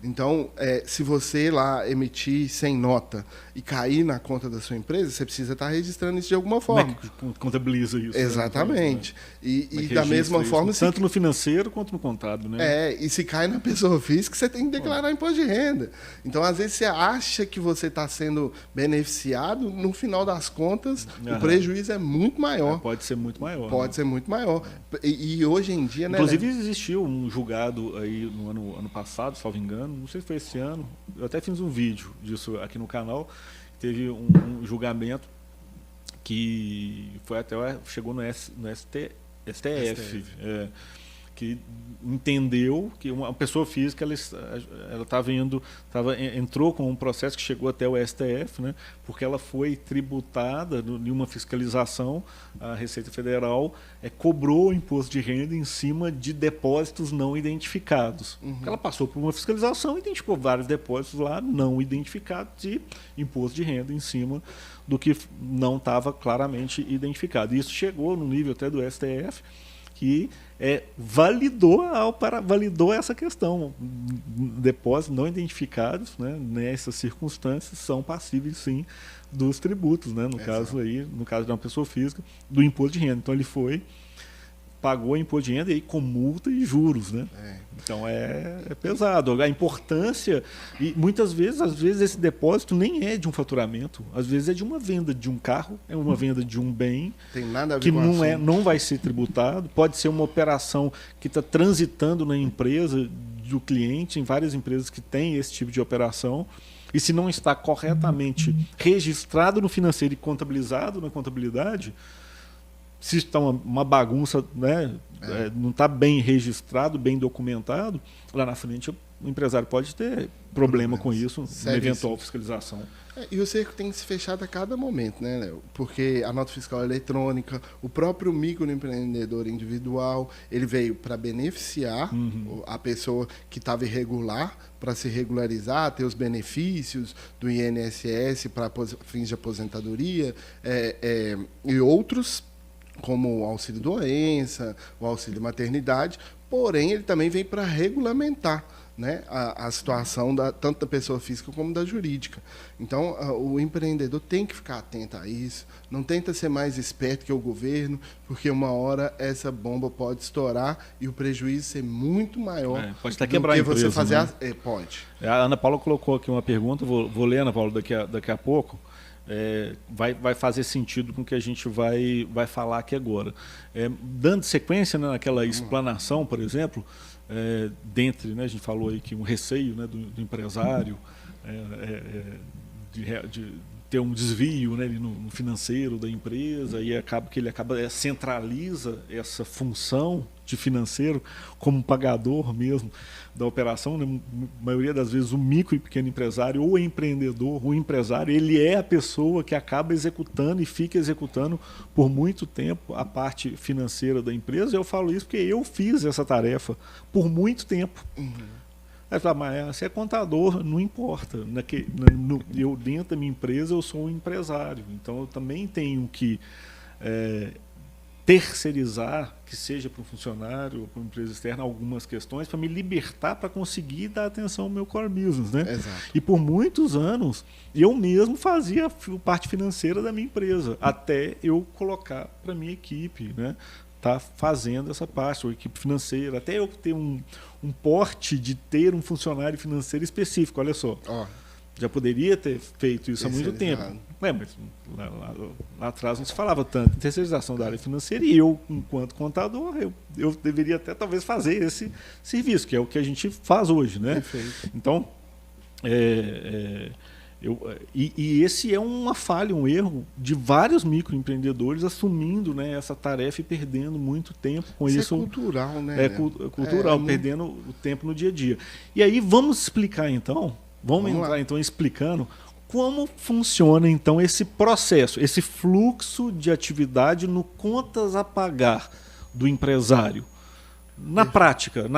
Então, se você lá emitir sem nota e cair na conta da sua empresa, você precisa estar registrando isso de alguma forma. Como é que contabiliza isso? Exatamente. Né? E da mesma forma... Tanto no financeiro quanto no contábil, né? E se cai na pessoa física, você tem que declarar imposto de renda. Então, às vezes, você acha que você está sendo beneficiado, no final das contas, o prejuízo é muito maior. Pode ser muito maior. Pode ser muito maior. E hoje em dia... Inclusive, existiu um julgado aí no ano passado, salvo engano, não sei se foi esse ano, eu até fiz um vídeo disso aqui no canal, teve um julgamento que foi chegou no STF, que entendeu que uma pessoa física entrou com um processo que chegou até o STF, né, porque ela foi tributada em uma fiscalização, a Receita Federal cobrou o imposto de renda em cima de depósitos não identificados. Ela passou por uma fiscalização e identificou vários depósitos lá não identificados e imposto de renda em cima do que não estava claramente identificado. E isso chegou no nível até do STF, que validou essa questão. Depósitos não identificados, né, nessas circunstâncias são passíveis, sim, dos tributos, né, no caso de uma pessoa física, do imposto de renda. Então ele pagou imposto de renda e com multa e juros, né? Então é pesado. A importância, e muitas vezes, esse depósito nem é de um faturamento, às vezes é de uma venda de um carro, é uma venda de um bem tem nada a ver que com não vai ser tributado, pode ser uma operação que está transitando na empresa do cliente, em várias empresas que têm esse tipo de operação, e se não está corretamente registrado no financeiro e contabilizado na contabilidade, se está uma bagunça, né, não está bem registrado, bem documentado, lá na frente o empresário pode ter problema com isso, na eventual fiscalização. E o cerco tem que se fechar a cada momento, né, Léo? Porque a nota fiscal eletrônica, o próprio microempreendedor individual, ele veio para beneficiar a pessoa que estava irregular, para se regularizar, ter os benefícios do INSS para fins de aposentadoria e outros, como o auxílio-doença, o auxílio-maternidade, porém ele também vem para regulamentar, né, a situação tanto da pessoa física como da jurídica. Então, o empreendedor tem que ficar atento a isso, não tenta ser mais esperto que o governo, porque uma hora essa bomba pode estourar e o prejuízo ser muito maior pode até quebrar a empresa, você fazer né? Pode. A Ana Paula colocou aqui uma pergunta, vou ler, Ana Paula, daqui a pouco. Vai fazer sentido com o que a gente vai falar aqui agora. Dando sequência, né, naquela explanação, por exemplo, dentre, né, a gente falou aí que um receio, né, do empresário de ter um desvio, né, no financeiro da empresa, e ele centraliza essa função de financeiro como pagador mesmo da operação, né? A maioria das vezes o micro e pequeno empresário ou empreendedor, o empresário, ele é a pessoa que acaba executando e fica executando por muito tempo a parte financeira da empresa. Eu falo isso porque eu fiz essa tarefa por muito tempo. Aí fala, mas você é contador, não importa. Eu, dentro da minha empresa, eu sou um empresário. Então, eu também tenho que terceirizar, que seja para um funcionário ou para uma empresa externa, algumas questões para me libertar, para conseguir dar atenção ao meu core business, né? Exato. E por muitos anos, eu mesmo fazia a parte financeira da minha empresa, até eu colocar para a minha equipe, né? Tá fazendo essa parte, ou equipe financeira, até eu ter um porte de ter um funcionário financeiro específico, olha só. Já poderia ter feito isso há muito tempo. Mas lá atrás não se falava tanto em terceirização da área financeira, e eu, enquanto contador, eu deveria até talvez fazer esse serviço, que é o que a gente faz hoje, né? Perfeito. Então, E esse é uma falha, um erro de vários microempreendedores assumindo, né, essa tarefa e perdendo muito tempo com isso. Isso é cultural, né? É cultural, perdendo o tempo no dia a dia. E aí vamos explicar então, vamos entrar lá. Então explicando como funciona então esse processo, esse fluxo de atividade no contas a pagar do empresário. Na prática,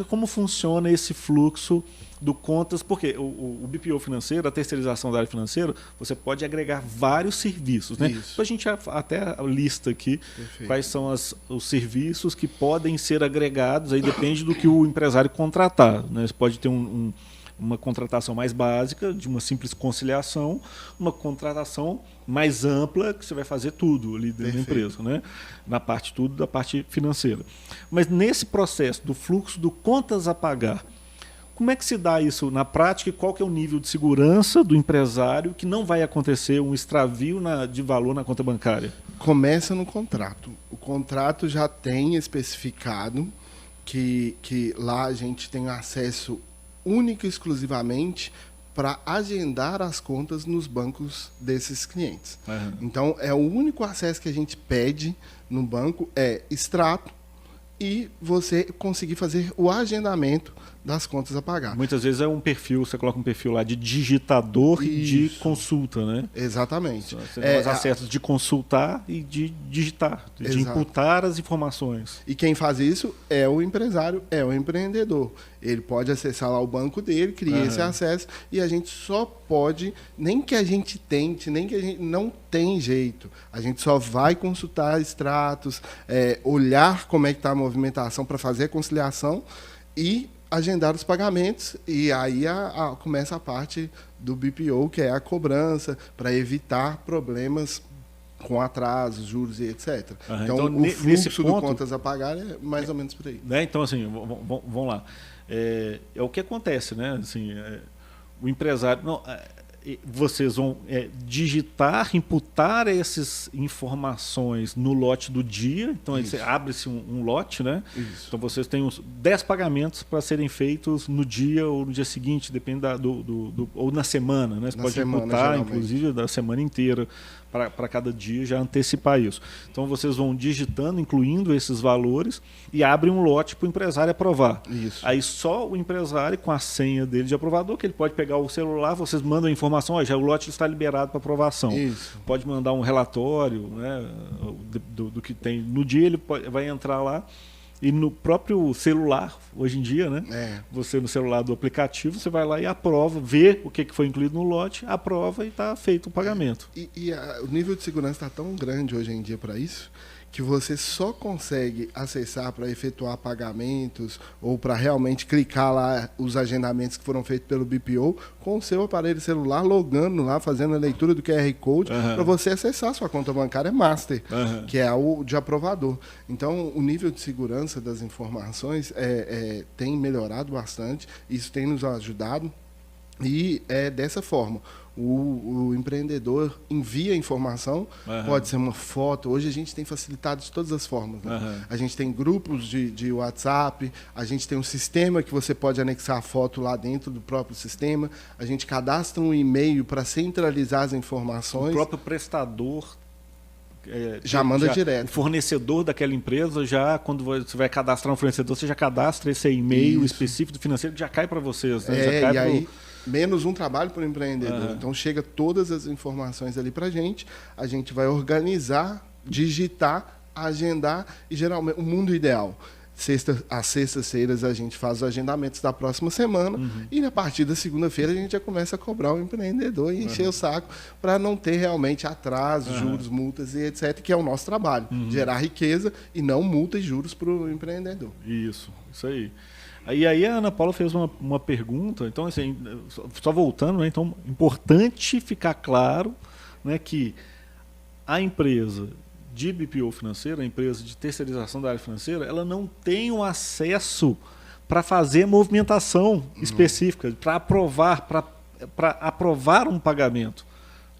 como funciona esse fluxo do contas? Porque o BPO financeiro, a terceirização da área financeira, você pode agregar vários serviços, né? Então a gente até lista aqui quais são os serviços que podem ser agregados, aí depende do que o empresário contratar, né? Você pode ter uma contratação mais básica, de uma simples conciliação, uma contratação mais ampla, que você vai fazer tudo ali dentro da empresa, né? Na parte tudo da parte financeira. Mas nesse processo do fluxo do contas a pagar, como é que se dá isso na prática e qual que é o nível de segurança do empresário que não vai acontecer um extravio de valor na conta bancária? Começa no contrato. O contrato já tem especificado que lá a gente tem acesso único e exclusivamente para agendar as contas nos bancos desses clientes. Então, é o único acesso que a gente pede no banco é extrato e você conseguir fazer o agendamento das contas a pagar. Muitas vezes é um perfil, você coloca um perfil lá de digitador e de consulta, né? Exatamente. Você tem os acessos de consultar e de digitar, de imputar as informações. E quem faz isso é o empresário, é o empreendedor. Ele pode acessar lá o banco dele, cria esse acesso e a gente só pode, nem que a gente tente, nem que a gente não tem jeito. A gente só vai consultar extratos, olhar como é que está a movimentação para fazer a conciliação e agendar os pagamentos, e aí começa a parte do BPO, que é a cobrança, para evitar problemas com atrasos, juros e etc. Então, o fluxo do contas a pagar é mais ou menos por aí. Né? Então, assim, vamos lá. É o que acontece, né? Assim, o empresário... vocês vão digitar, imputar essas informações no lote do dia. Então, abre-se um lote, né? Isso. Então, vocês têm 10 pagamentos para serem feitos no dia ou no dia seguinte, depende ou na semana, né? Você pode imputar, inclusive, da semana inteira para cada dia, já antecipar isso. Então, vocês vão digitando, incluindo esses valores e abrem um lote para o empresário aprovar. Isso. Aí, só o empresário, com a senha dele de aprovador, que ele pode pegar o celular, vocês mandam a informação, já o lote está liberado para aprovação. Isso. Pode mandar um relatório, né, do que tem. No dia ele vai entrar lá e no próprio celular, hoje em dia, né? Você no celular do aplicativo, você vai lá e aprova, vê o que foi incluído no lote, aprova e está feito o pagamento. O nível de segurança está tão grande hoje em dia para isso, que você só consegue acessar para efetuar pagamentos ou para realmente clicar lá os agendamentos que foram feitos pelo BPO com o seu aparelho celular, logando lá, fazendo a leitura do QR Code para você acessar a sua conta bancária master, que é o de aprovador. Então, o nível de segurança das informações tem melhorado bastante, isso tem nos ajudado e é dessa forma. O empreendedor envia a informação, pode ser uma foto. Hoje a gente tem facilitado de todas as formas. Né? A gente tem grupos de WhatsApp, a gente tem um sistema que você pode anexar a foto lá dentro do próprio sistema, a gente cadastra um e-mail para centralizar as informações. O próprio prestador já manda direto. O fornecedor daquela empresa, quando você vai cadastrar um fornecedor, você já cadastra esse e-mail específico do financeiro que já cai para vocês. Né? Já cai aí, menos um trabalho para o empreendedor. Então, chega todas as informações ali para a gente vai organizar, digitar, agendar e, geralmente, o mundo ideal. Às sextas-feiras a gente faz os agendamentos da próxima semana e, a partir da segunda-feira, a gente já começa a cobrar o empreendedor e encher o saco para não ter realmente atrasos, juros, multas e etc., que é o nosso trabalho, gerar riqueza e não multa e juros para o empreendedor. Isso aí. E aí a Ana Paula fez uma pergunta, então assim, só voltando, né, então importante ficar claro, né, que a empresa de BPO financeira, a empresa de terceirização da área financeira, ela não tem o acesso para fazer movimentação específica, para aprovar um pagamento.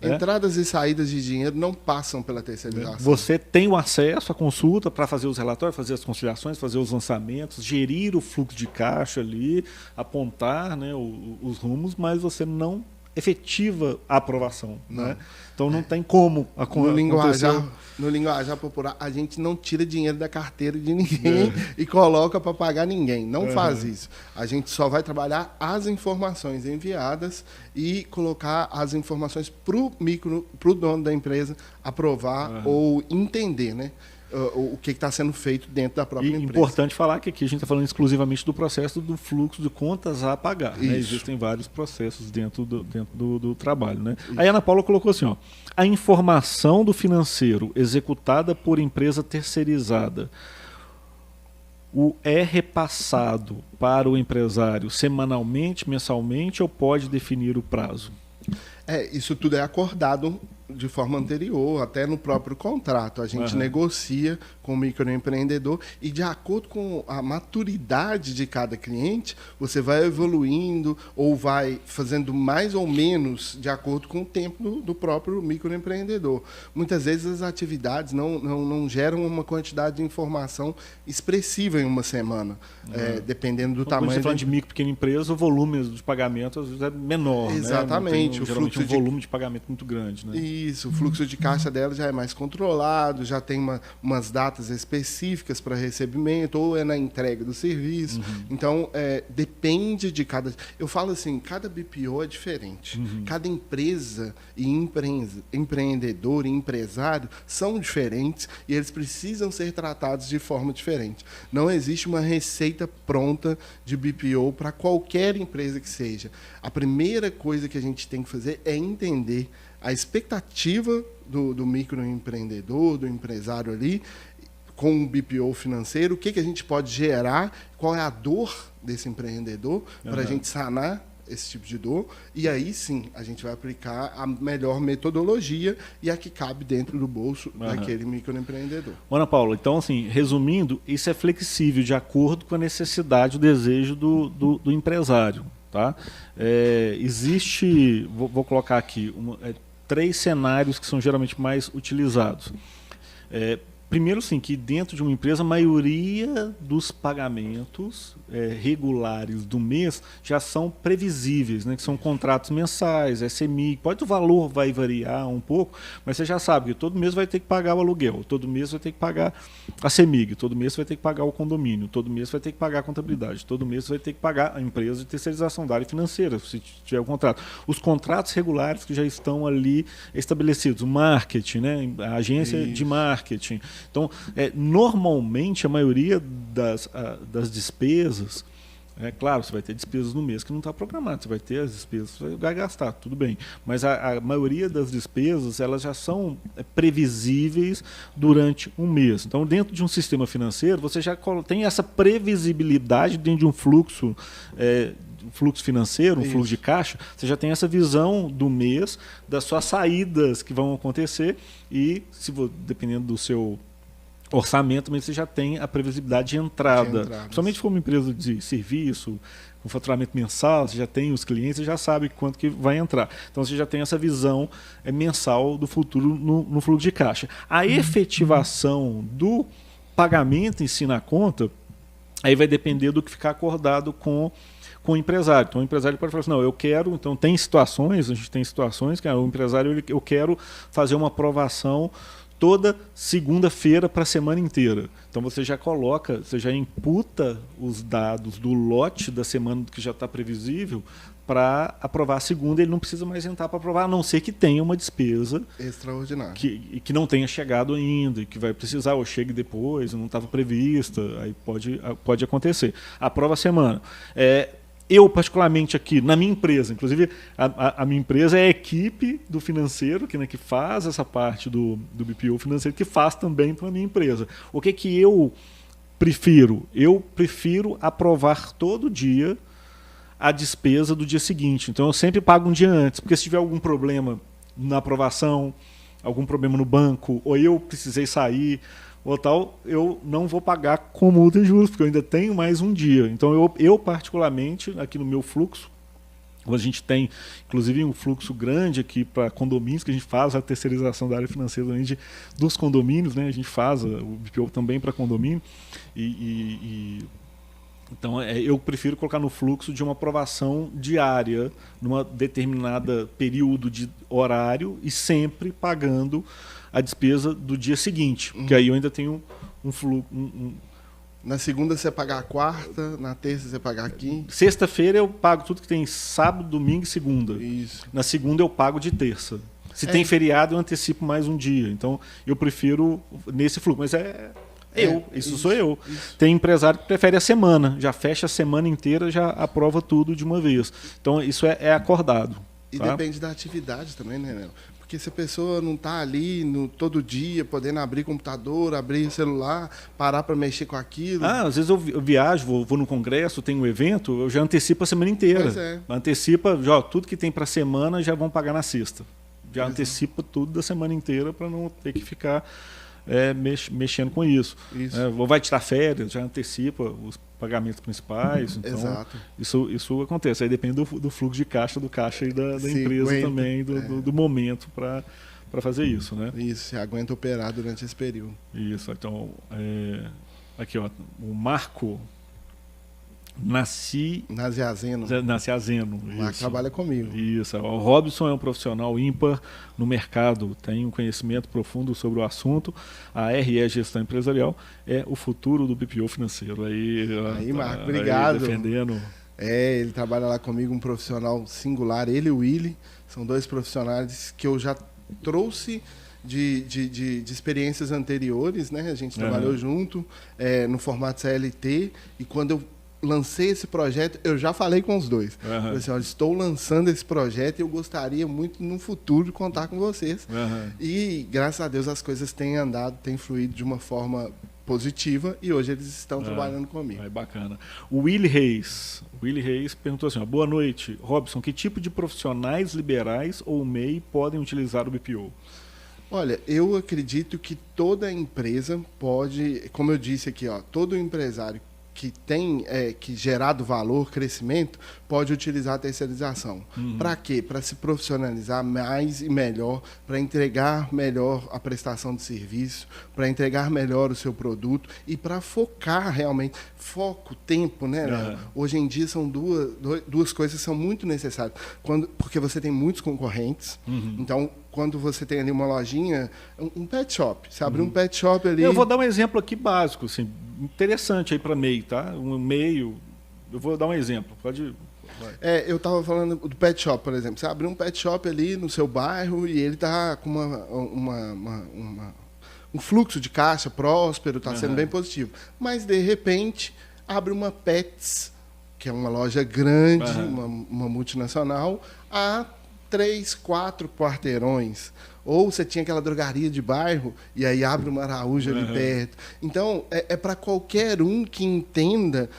Entradas e saídas de dinheiro não passam pela terceirização. Você tem o acesso à consulta para fazer os relatórios, fazer as conciliações, fazer os lançamentos, gerir o fluxo de caixa ali, apontar, né, os rumos, mas você não efetiva a aprovação. Né? Então não tem como acontecer. No linguajar popular, a gente não tira dinheiro da carteira de ninguém e coloca para pagar ninguém. Não faz isso. A gente só vai trabalhar as informações enviadas e colocar as informações para o dono da empresa aprovar ou entender, né? O que está sendo feito dentro da própria empresa. Importante falar que aqui a gente está falando exclusivamente do processo do fluxo de contas a pagar. Né? Existem vários processos dentro do trabalho. Né? Aí a Ana Paula colocou assim, ó, a informação do financeiro executada por empresa terceirizada é repassado para o empresário semanalmente, mensalmente ou pode definir o prazo? Isso tudo é acordado de forma anterior, até no próprio contrato. A gente negocia com o microempreendedor e, de acordo com a maturidade de cada cliente, você vai evoluindo ou vai fazendo mais ou menos de acordo com o tempo do próprio microempreendedor. Muitas vezes as atividades não geram uma quantidade de informação expressiva em uma semana, dependendo do tamanho. Quando você está falando de micro e pequena empresa, o volume de pagamento às vezes é menor. Exatamente. Né? Geralmente um volume de pagamento muito grande. Né? Isso, o fluxo de caixa dela já é mais controlado, já tem umas datas específicas para recebimento, ou é na entrega do serviço. Então, depende de cada... Eu falo assim, cada BPO é diferente. Cada empresa e empreendedor e empresário são diferentes e eles precisam ser tratados de forma diferente. Não existe uma receita pronta de BPO para qualquer empresa que seja. A primeira coisa que a gente tem que fazer é entender a expectativa do microempreendedor, do empresário ali, com o BPO financeiro, o que a gente pode gerar, qual é a dor desse empreendedor, para a gente sanar esse tipo de dor, e aí sim a gente vai aplicar a melhor metodologia e a que cabe dentro do bolso daquele microempreendedor. Ana Paula, então assim, resumindo, isso é flexível de acordo com a necessidade, o desejo do empresário. Tá? Existe, vou colocar aqui, 3 cenários que são geralmente mais utilizados. Primeiro, sim, que dentro de uma empresa, a maioria dos pagamentos regulares do mês já são previsíveis, né? Que são contratos mensais, SMI. O valor vai variar um pouco, mas você já sabe que todo mês vai ter que pagar o aluguel, todo mês vai ter que pagar a CEMIG, todo mês vai ter que pagar o condomínio, todo mês vai ter que pagar a contabilidade, todo mês vai ter que pagar a empresa de terceirização da área financeira, se tiver o contrato. Os contratos regulares que já estão ali estabelecidos, o marketing, né? A agência de marketing. Então, normalmente, a maioria das despesas, claro, você vai ter despesas no mês que não está programado, você vai ter as despesas, você vai gastar, tudo bem. Mas a maioria das despesas, elas já são previsíveis durante um mês. Então, dentro de um sistema financeiro, você já tem essa previsibilidade dentro de um fluxo financeiro, um fluxo de caixa, você já tem essa visão do mês, das suas saídas que vão acontecer e, dependendo do seu orçamento, mas você já tem a previsibilidade de entrada. Principalmente se for uma empresa de serviço, com faturamento mensal, você já tem os clientes, você já sabe quanto que vai entrar. Então você já tem essa visão mensal do futuro no fluxo de caixa. A efetivação do pagamento em si na conta, aí vai depender do que ficar acordado com o empresário. Então o empresário pode falar assim, não, eu quero, então a gente tem situações que o empresário, eu quero fazer uma aprovação toda segunda-feira para a semana inteira. Então você já imputa os dados do lote da semana que já está previsível para aprovar a segunda, ele não precisa mais entrar para aprovar, a não ser que tenha uma despesa extraordinária que não tenha chegado ainda, que vai precisar, ou chegue depois, não estava prevista, aí pode acontecer. Aprova a semana. Eu, particularmente aqui, na minha empresa, inclusive a minha empresa é a equipe do financeiro, que faz essa parte do BPO financeiro, que faz também para a minha empresa. O que eu prefiro? Eu prefiro aprovar todo dia a despesa do dia seguinte. Então eu sempre pago um dia antes, porque se tiver algum problema na aprovação, algum problema no banco, ou eu precisei sair, ou tal, eu não vou pagar com multa e juros, porque eu ainda tenho mais um dia. Então, eu particularmente, aqui no meu fluxo, a gente tem, inclusive, um fluxo grande aqui para condomínios, que a gente faz a terceirização da área financeira dos condomínios, né? A gente faz o BPO também para condomínio, e Então, eu prefiro colocar no fluxo de uma aprovação diária, numa determinada período de horário e sempre pagando a despesa do dia seguinte, porque aí eu ainda tenho um fluxo. Na segunda você pagar a quarta, na terça você pagar a quinta. Sexta-feira eu pago tudo que tem sábado, domingo e segunda. Isso. Na segunda eu pago de terça. Se tem feriado, eu antecipo mais um dia. Então, eu prefiro nesse fluxo. Mas isso sou eu. Isso. Tem empresário que prefere a semana. Já fecha a semana inteira, já aprova tudo de uma vez. Então, isso é acordado. E tá? depende da atividade também, né, Léo? Porque se a pessoa não está ali todo dia, podendo abrir computador, abrir celular, parar para mexer com aquilo. Às vezes eu viajo, vou no congresso, tenho um evento, eu já antecipo a semana inteira. Pois é. Antecipa, já, tudo que tem para a semana já vão pagar na sexta. Já antecipa tudo da semana inteira para não ter que ficar mexendo com isso. Vai tirar férias, já antecipa os pagamentos principais. Então, exato. Isso acontece. Aí depende do fluxo de caixa do caixa e da empresa aguenta, também, do momento para fazer isso. Né? Isso, se aguenta operar durante esse período. Isso. Então, aqui, ó, o Marco Naziazeno. O Marco trabalha comigo. Isso. O Robson é um profissional ímpar no mercado, tem um conhecimento profundo sobre o assunto. A RE Gestão Empresarial é o futuro do BPO financeiro. Aí Marco, obrigado. Aí defendendo. Ele trabalha lá comigo, um profissional singular. Ele e o Willy são dois profissionais que eu já trouxe de experiências anteriores, né? A gente trabalhou junto no formato CLT, e quando eu lancei esse projeto, eu já falei com os dois. Falei assim, olha, estou lançando esse projeto e eu gostaria muito no futuro de contar com vocês. E graças a Deus as coisas têm andado, têm fluído de uma forma positiva, e hoje eles estão trabalhando comigo. Bacana. O Willy Reis perguntou assim, boa noite, Robson, que tipo de profissionais liberais ou MEI podem utilizar o BPO? Olha, eu acredito que toda empresa pode, como eu disse aqui, todo empresário que tem que gerado valor, crescimento, pode utilizar a terceirização. Para quê? Para se profissionalizar mais e melhor, para entregar melhor a prestação de serviço, para entregar melhor o seu produto e para focar realmente. Foco, tempo, né? Hoje em dia são duas coisas que são muito necessárias. Porque você tem muitos concorrentes, então quando você tem ali uma lojinha, um pet shop, você abre um pet shop ali... Eu vou dar um exemplo aqui básico, assim, interessante aí para MEI, tá? Eu vou dar um exemplo, pode... eu estava falando do pet shop, por exemplo. Você abre um pet shop ali no seu bairro e ele está com um fluxo de caixa próspero, está sendo bem positivo. Mas, de repente, abre uma Pets, que é uma loja grande, uma multinacional, a 3, 4 quarteirões. Ou você tinha aquela drogaria de bairro e aí abre uma Araújo ali perto. Então, é para qualquer um que entenda,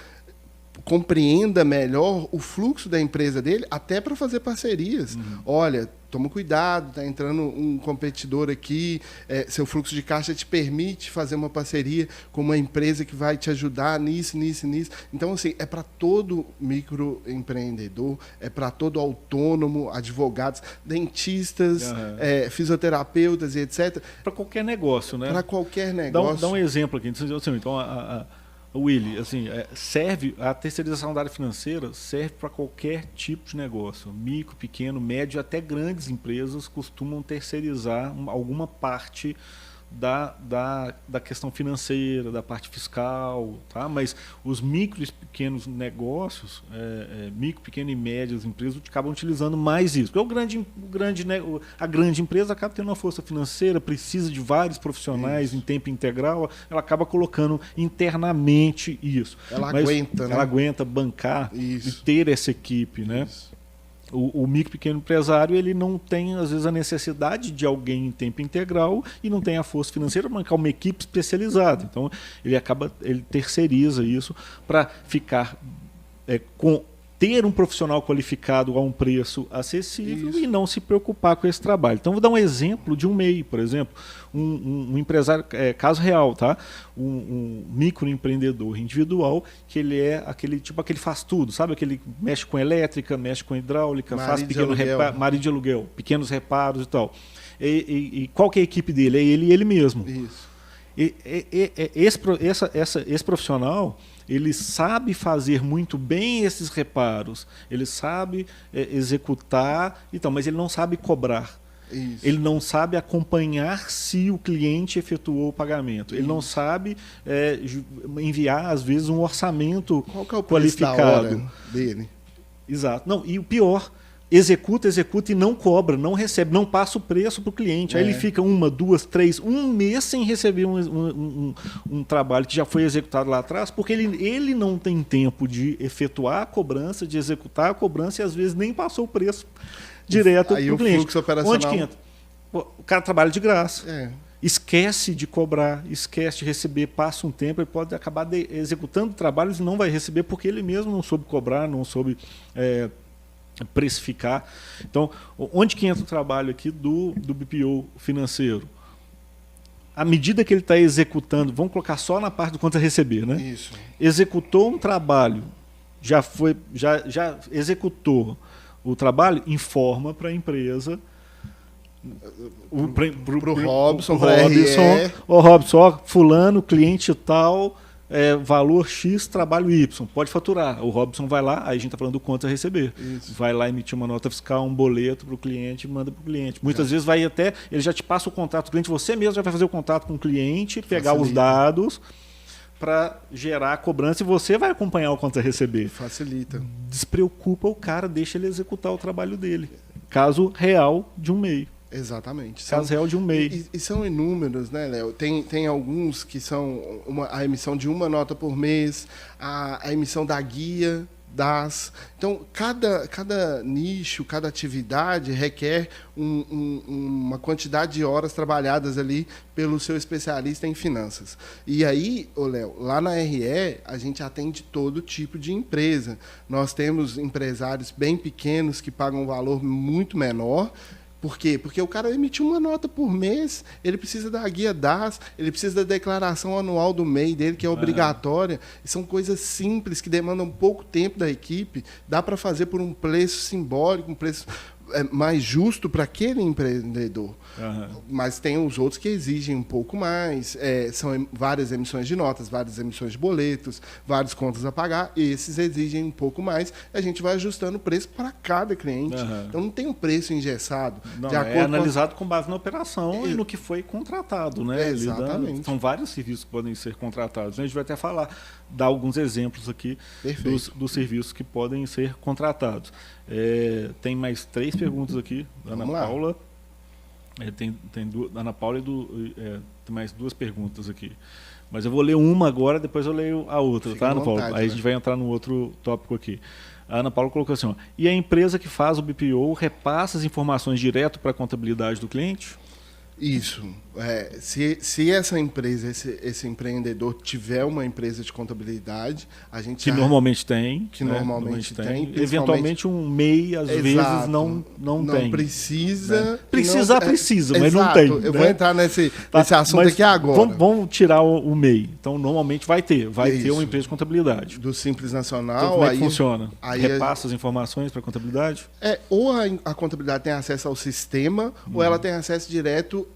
compreenda melhor o fluxo da empresa dele, até para fazer parcerias. Olha, toma cuidado, está entrando um competidor aqui, seu fluxo de caixa te permite fazer uma parceria com uma empresa que vai te ajudar nisso. Então, assim, é para todo microempreendedor, é para todo autônomo, advogados, dentistas, fisioterapeutas e etc. Para qualquer negócio, né? Para qualquer negócio. Dá um exemplo aqui. Então, Willy, assim, a terceirização da área financeira serve para qualquer tipo de negócio. Micro, pequeno, médio, até grandes empresas costumam terceirizar alguma parte da questão financeira, da parte fiscal, tá? Mas os micro e pequenos negócios, micro, pequeno e médias empresas acabam utilizando mais isso. Porque a grande empresa acaba tendo uma força financeira, precisa de vários profissionais em tempo integral, ela acaba colocando internamente isso. Ela aguenta bancar e ter essa equipe, né? O micro e pequeno empresário, ele não tem, às vezes, a necessidade de alguém em tempo integral e não tem a força financeira para bancar uma equipe especializada. Então, ele terceiriza isso para ficar ter um profissional qualificado a um preço acessível e não se preocupar com esse trabalho. Então, vou dar um exemplo de um MEI, por exemplo. Um empresário, caso real, tá? Um microempreendedor individual, que ele é aquele faz tudo, sabe? Aquele mexe com elétrica, mexe com hidráulica, faz marido de aluguel, pequenos reparos e tal. E qual que é a equipe dele? É ele e ele mesmo. Isso. Esse profissional, ele sabe fazer muito bem esses reparos, ele sabe executar, mas ele não sabe cobrar. Isso. Ele não sabe acompanhar se o cliente efetuou o pagamento. Ele não sabe enviar, às vezes, um orçamento Qual que é o qualificado preço da hora dele? Exato. Não, e o pior, executa e não cobra, não recebe, não passa o preço para o cliente. Aí ele fica 1, 2, 3, um mês sem receber um trabalho que já foi executado lá atrás, porque ele não tem tempo de efetuar a cobrança, de executar a cobrança e às vezes nem passou o preço direto para o cliente. Fluxo operacional... Onde que entra? O cara trabalha de graça. É. Esquece de cobrar, esquece de receber, passa um tempo, ele pode acabar executando trabalhos e não vai receber porque ele mesmo não soube cobrar, não soube precificar. Então, onde que entra o trabalho aqui do BPO financeiro? À medida que ele está executando, vamos colocar só na parte do quanto a receber, né? Isso. Executou um trabalho, já executou o trabalho, informa para a empresa, Pro Robson, Ô Robson, ó, fulano, cliente tal, valor X, trabalho Y, pode faturar. O Robson vai lá, aí a gente está falando do quanto a receber. Isso. Vai lá emitir uma nota fiscal, um boleto para o cliente e manda para o cliente. Muitas vezes ele já te passa o contato do cliente, você mesmo já vai fazer o contato com o cliente, pegar os dados para gerar a cobrança e você vai acompanhar o quanto a receber. Facilita. Despreocupa o cara, deixa ele executar o trabalho dele. Caso real de um MEI. Exatamente. Caso real de um MEI. E são inúmeros, né, Léo? Tem alguns que são a emissão de uma nota por mês, a emissão da guia, Então, cada nicho, cada atividade requer uma quantidade de horas trabalhadas ali pelo seu especialista em finanças. E aí, Léo, lá na RE, a gente atende todo tipo de empresa. Nós temos empresários bem pequenos que pagam um valor muito menor. Por quê? Porque o cara emitiu uma nota por mês, ele precisa da guia DAS, ele precisa da declaração anual do MEI dele, que é obrigatória. E são coisas simples, que demandam pouco tempo da equipe. Dá para fazer por um preço simbólico, um preço mais justo para aquele empreendedor. Mas tem os outros que exigem um pouco mais. São várias emissões de notas, várias emissões de boletos, várias contas a pagar. E esses exigem um pouco mais. A gente vai ajustando o preço para cada cliente. Então não tem um preço engessado. Não, é analisado com base na operação e no que foi contratado. Né? Exatamente. São vários serviços que podem ser contratados. A gente vai até dar alguns exemplos aqui dos serviços que podem ser contratados. Tem mais 3 perguntas aqui da Ana Paula. Tem Ana Paula tem mais 2 perguntas aqui. Mas eu vou ler uma agora, depois eu leio a outra, tá, Ana Paula? Aí a gente vai entrar no outro tópico aqui. A Ana Paula colocou assim, e a empresa que faz o BPO repassa as informações direto para a contabilidade do cliente? Isso. Se essa empresa, esse empreendedor tiver uma empresa de contabilidade, a gente normalmente tem. Normalmente tem. Eventualmente um MEI, às vezes, não tem. Precisa. Né? Precisa, mas não tem. Eu vou entrar nesse assunto aqui agora. Vamos tirar o MEI. Então, normalmente vai ter uma empresa de contabilidade. Do Simples Nacional. Então, como é que funciona? Repassa as informações para a contabilidade? Ou a contabilidade tem acesso ao sistema, ou ela tem acesso direto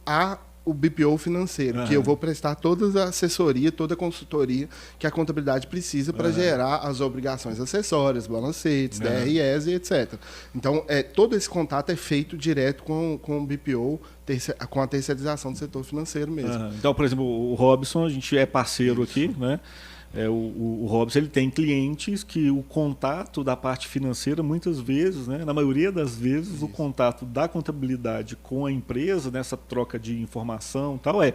o BPO financeiro, que eu vou prestar toda a assessoria, toda a consultoria que a contabilidade precisa para gerar as obrigações acessórias, balancetes, DRS e etc. Então, todo esse contato é feito direto com o BPO, com a terceirização do setor financeiro mesmo. Então, por exemplo, o Robson, a gente é parceiro aqui, né? O Robson, ele tem clientes que o contato da parte financeira, muitas vezes, né, na maioria das vezes, o contato da contabilidade com a empresa, nessa troca de informação, tal, é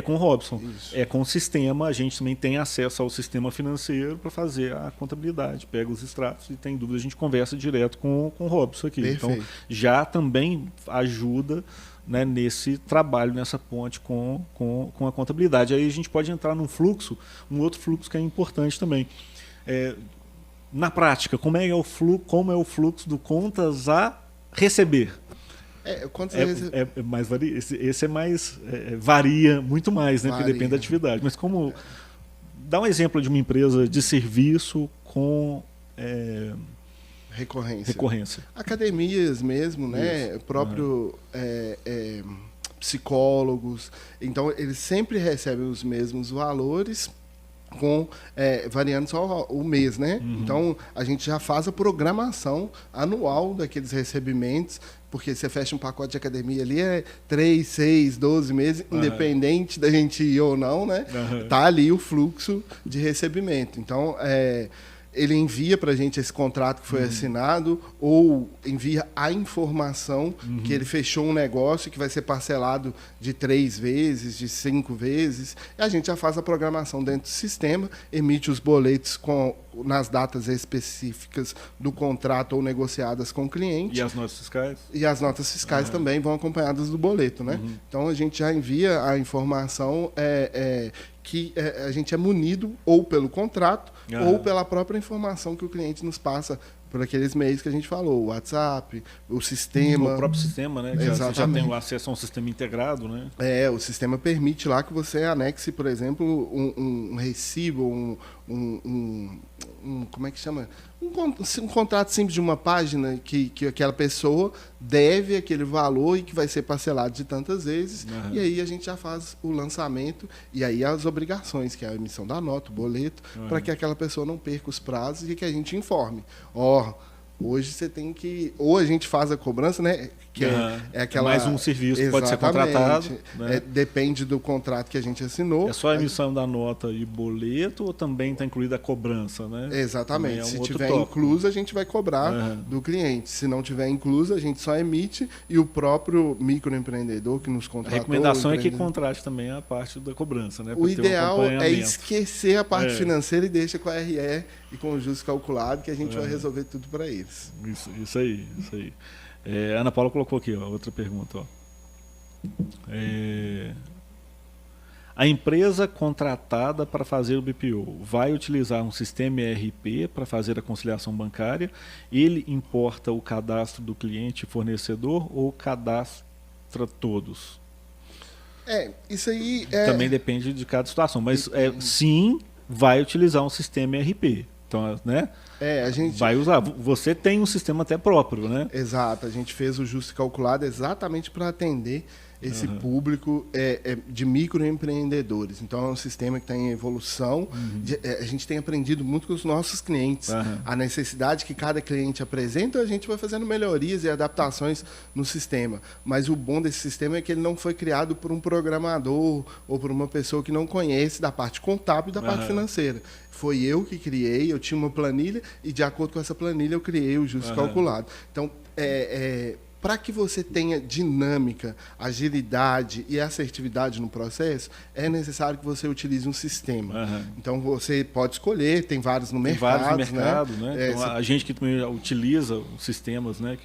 com o Robson. É com o sistema, a gente também tem acesso ao sistema financeiro para fazer a contabilidade. Pega os extratos e tem dúvida, a gente conversa direto com o Robson aqui. Perfeito. Então, já também ajuda, né, nesse trabalho, nessa ponte com a contabilidade. Aí a gente pode entrar num fluxo, um outro fluxo que é importante também. Na prática, como é o fluxo do contas a receber? Mais varia. Esse é mais varia muito mais, né? Porque depende da atividade. Mas dá um exemplo de uma empresa de serviço com recorrência. Academias mesmo, né? Próprio psicólogos. Então, eles sempre recebem os mesmos valores, variando só o mês, né? Então, a gente já faz a programação anual daqueles recebimentos, porque você fecha um pacote de academia ali, 3, 6, 12 meses, independente da gente ir ou não, né? Tá ali o fluxo de recebimento. Então, ele envia para a gente esse contrato que foi assinado, ou envia a informação que ele fechou um negócio que vai ser parcelado de 3 vezes, de 5 vezes. E a gente já faz a programação dentro do sistema, emite os boletos nas datas específicas do contrato ou negociadas com o cliente. E as notas fiscais? E as notas fiscais também vão acompanhadas do boleto, né? Então, a gente já envia a informação que a gente é munido ou pelo contrato ou pela própria informação que o cliente nos passa por aqueles meios que a gente falou, o WhatsApp, o sistema. O próprio sistema, né? Você já tem o acesso a um sistema integrado, né? O sistema permite lá que você anexe, por exemplo, um recibo, como é que chama? Um contrato simples de uma página que aquela pessoa deve aquele valor e que vai ser parcelado de tantas vezes. E aí a gente já faz o lançamento e aí as obrigações, que é a emissão da nota, o boleto, para que aquela pessoa não perca os prazos e que a gente informe. Hoje você tem que... Ou a gente faz a cobrança, né? Que é aquela... mais um serviço que pode ser contratado. Né? Depende do contrato que a gente assinou. É só a emissão da nota e boleto ou também está incluída a cobrança, né? Exatamente. Se tiver incluso, a gente vai cobrar do cliente. Se não tiver incluso, a gente só emite e o próprio microempreendedor que nos contratou... A recomendação é que contrate também a parte da cobrança, né? O ideal é esquecer a parte financeira e deixa com a RE e com o justo calculado, que a gente vai resolver tudo para eles. Isso aí. Ana Paula colocou aqui, outra pergunta. A empresa contratada para fazer o BPO vai utilizar um sistema ERP para fazer a conciliação bancária? Ele importa o cadastro do cliente e fornecedor ou cadastra todos? Isso aí também depende de cada situação, mas sim, vai utilizar um sistema ERP. Então, né? A gente vai usar. Você tem um sistema até próprio, né? Exato. A gente fez o Justo Calculado exatamente para atender esse público de microempreendedores. Então, é um sistema que está em evolução. A gente tem aprendido muito com os nossos clientes. A necessidade que cada cliente apresenta, a gente vai fazendo melhorias e adaptações no sistema. Mas o bom desse sistema é que ele não foi criado por um programador ou por uma pessoa que não conhece da parte contábil e da parte financeira. Foi eu que criei, eu tinha uma planilha e, de acordo com essa planilha, eu criei o Justo Calculado. Então, para que você tenha dinâmica, agilidade e assertividade no processo, é necessário que você utilize um sistema. Então, você pode escolher, tem vários no mercado. Tem vários no mercado, né? Então, a gente que também utiliza os sistemas, né?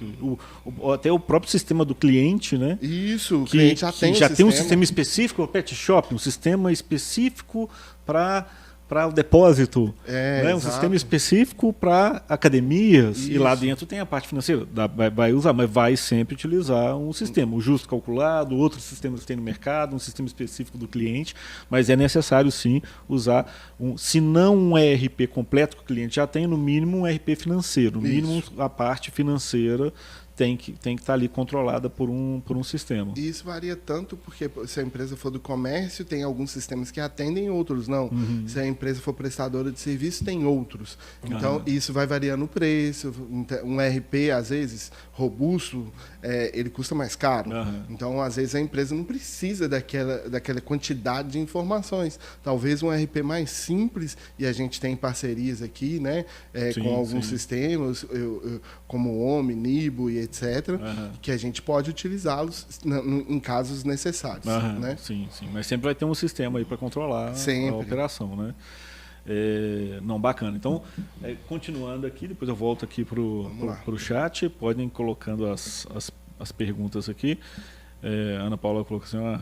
Até o próprio sistema do cliente, né? Isso, o cliente já tem um sistema específico, o Pet Shop, um sistema específico para o depósito, né? Um sistema específico para academias. Isso. E lá dentro tem a parte financeira. Vai usar, mas vai sempre utilizar um sistema. O Justo Calculado, outros sistemas que tem no mercado, um sistema específico do cliente, mas é necessário sim usar, se não um ERP completo que o cliente já tem, no mínimo um ERP financeiro. No mínimo a parte financeira tem que estar ali controlada por um sistema. E isso varia tanto porque se a empresa for do comércio, tem alguns sistemas que atendem, outros não. Se a empresa for prestadora de serviço, tem outros. Então, isso vai variando o preço. Um ERP, às vezes, robusto, ele custa mais caro. Então, às vezes, a empresa não precisa daquela quantidade de informações. Talvez um ERP mais simples, e a gente tem parcerias aqui, né, com alguns sistemas, como o Omni, Nibo e etc., que a gente pode utilizá-los em casos necessários. Né? Sim. Mas sempre vai ter um sistema aí para controlar a operação, né? Não, bacana. Então, continuando aqui, depois eu volto aqui para o chat, podem ir colocando as perguntas aqui. Ana Paula colocou assim,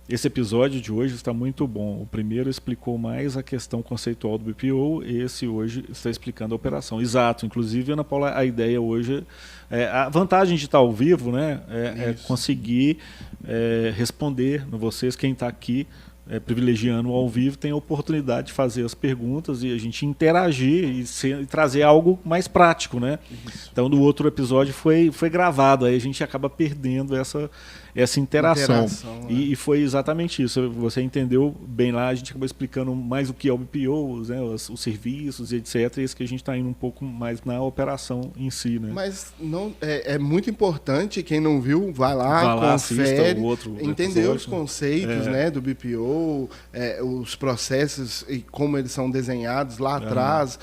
esse episódio de hoje está muito bom. O primeiro explicou mais a questão conceitual do BPO, esse hoje está explicando a operação. Exato. Inclusive, Ana Paula, a ideia hoje... a vantagem de estar ao vivo, né, é conseguir responder vocês, quem está aqui, privilegiando o ao vivo, tem a oportunidade de fazer as perguntas e a gente interagir e trazer algo mais prático, né? Então, do outro episódio foi gravado, aí a gente acaba perdendo essa interação. E né? foi exatamente isso. Você entendeu bem lá, a gente acabou explicando mais o que é o BPO, né, os serviços, etc. E isso que a gente está indo um pouco mais na operação em si. Né? Mas não, é muito importante, quem não viu, vai lá, confere, entender os conceitos, né, do BPO, os processos e como eles são desenhados lá atrás,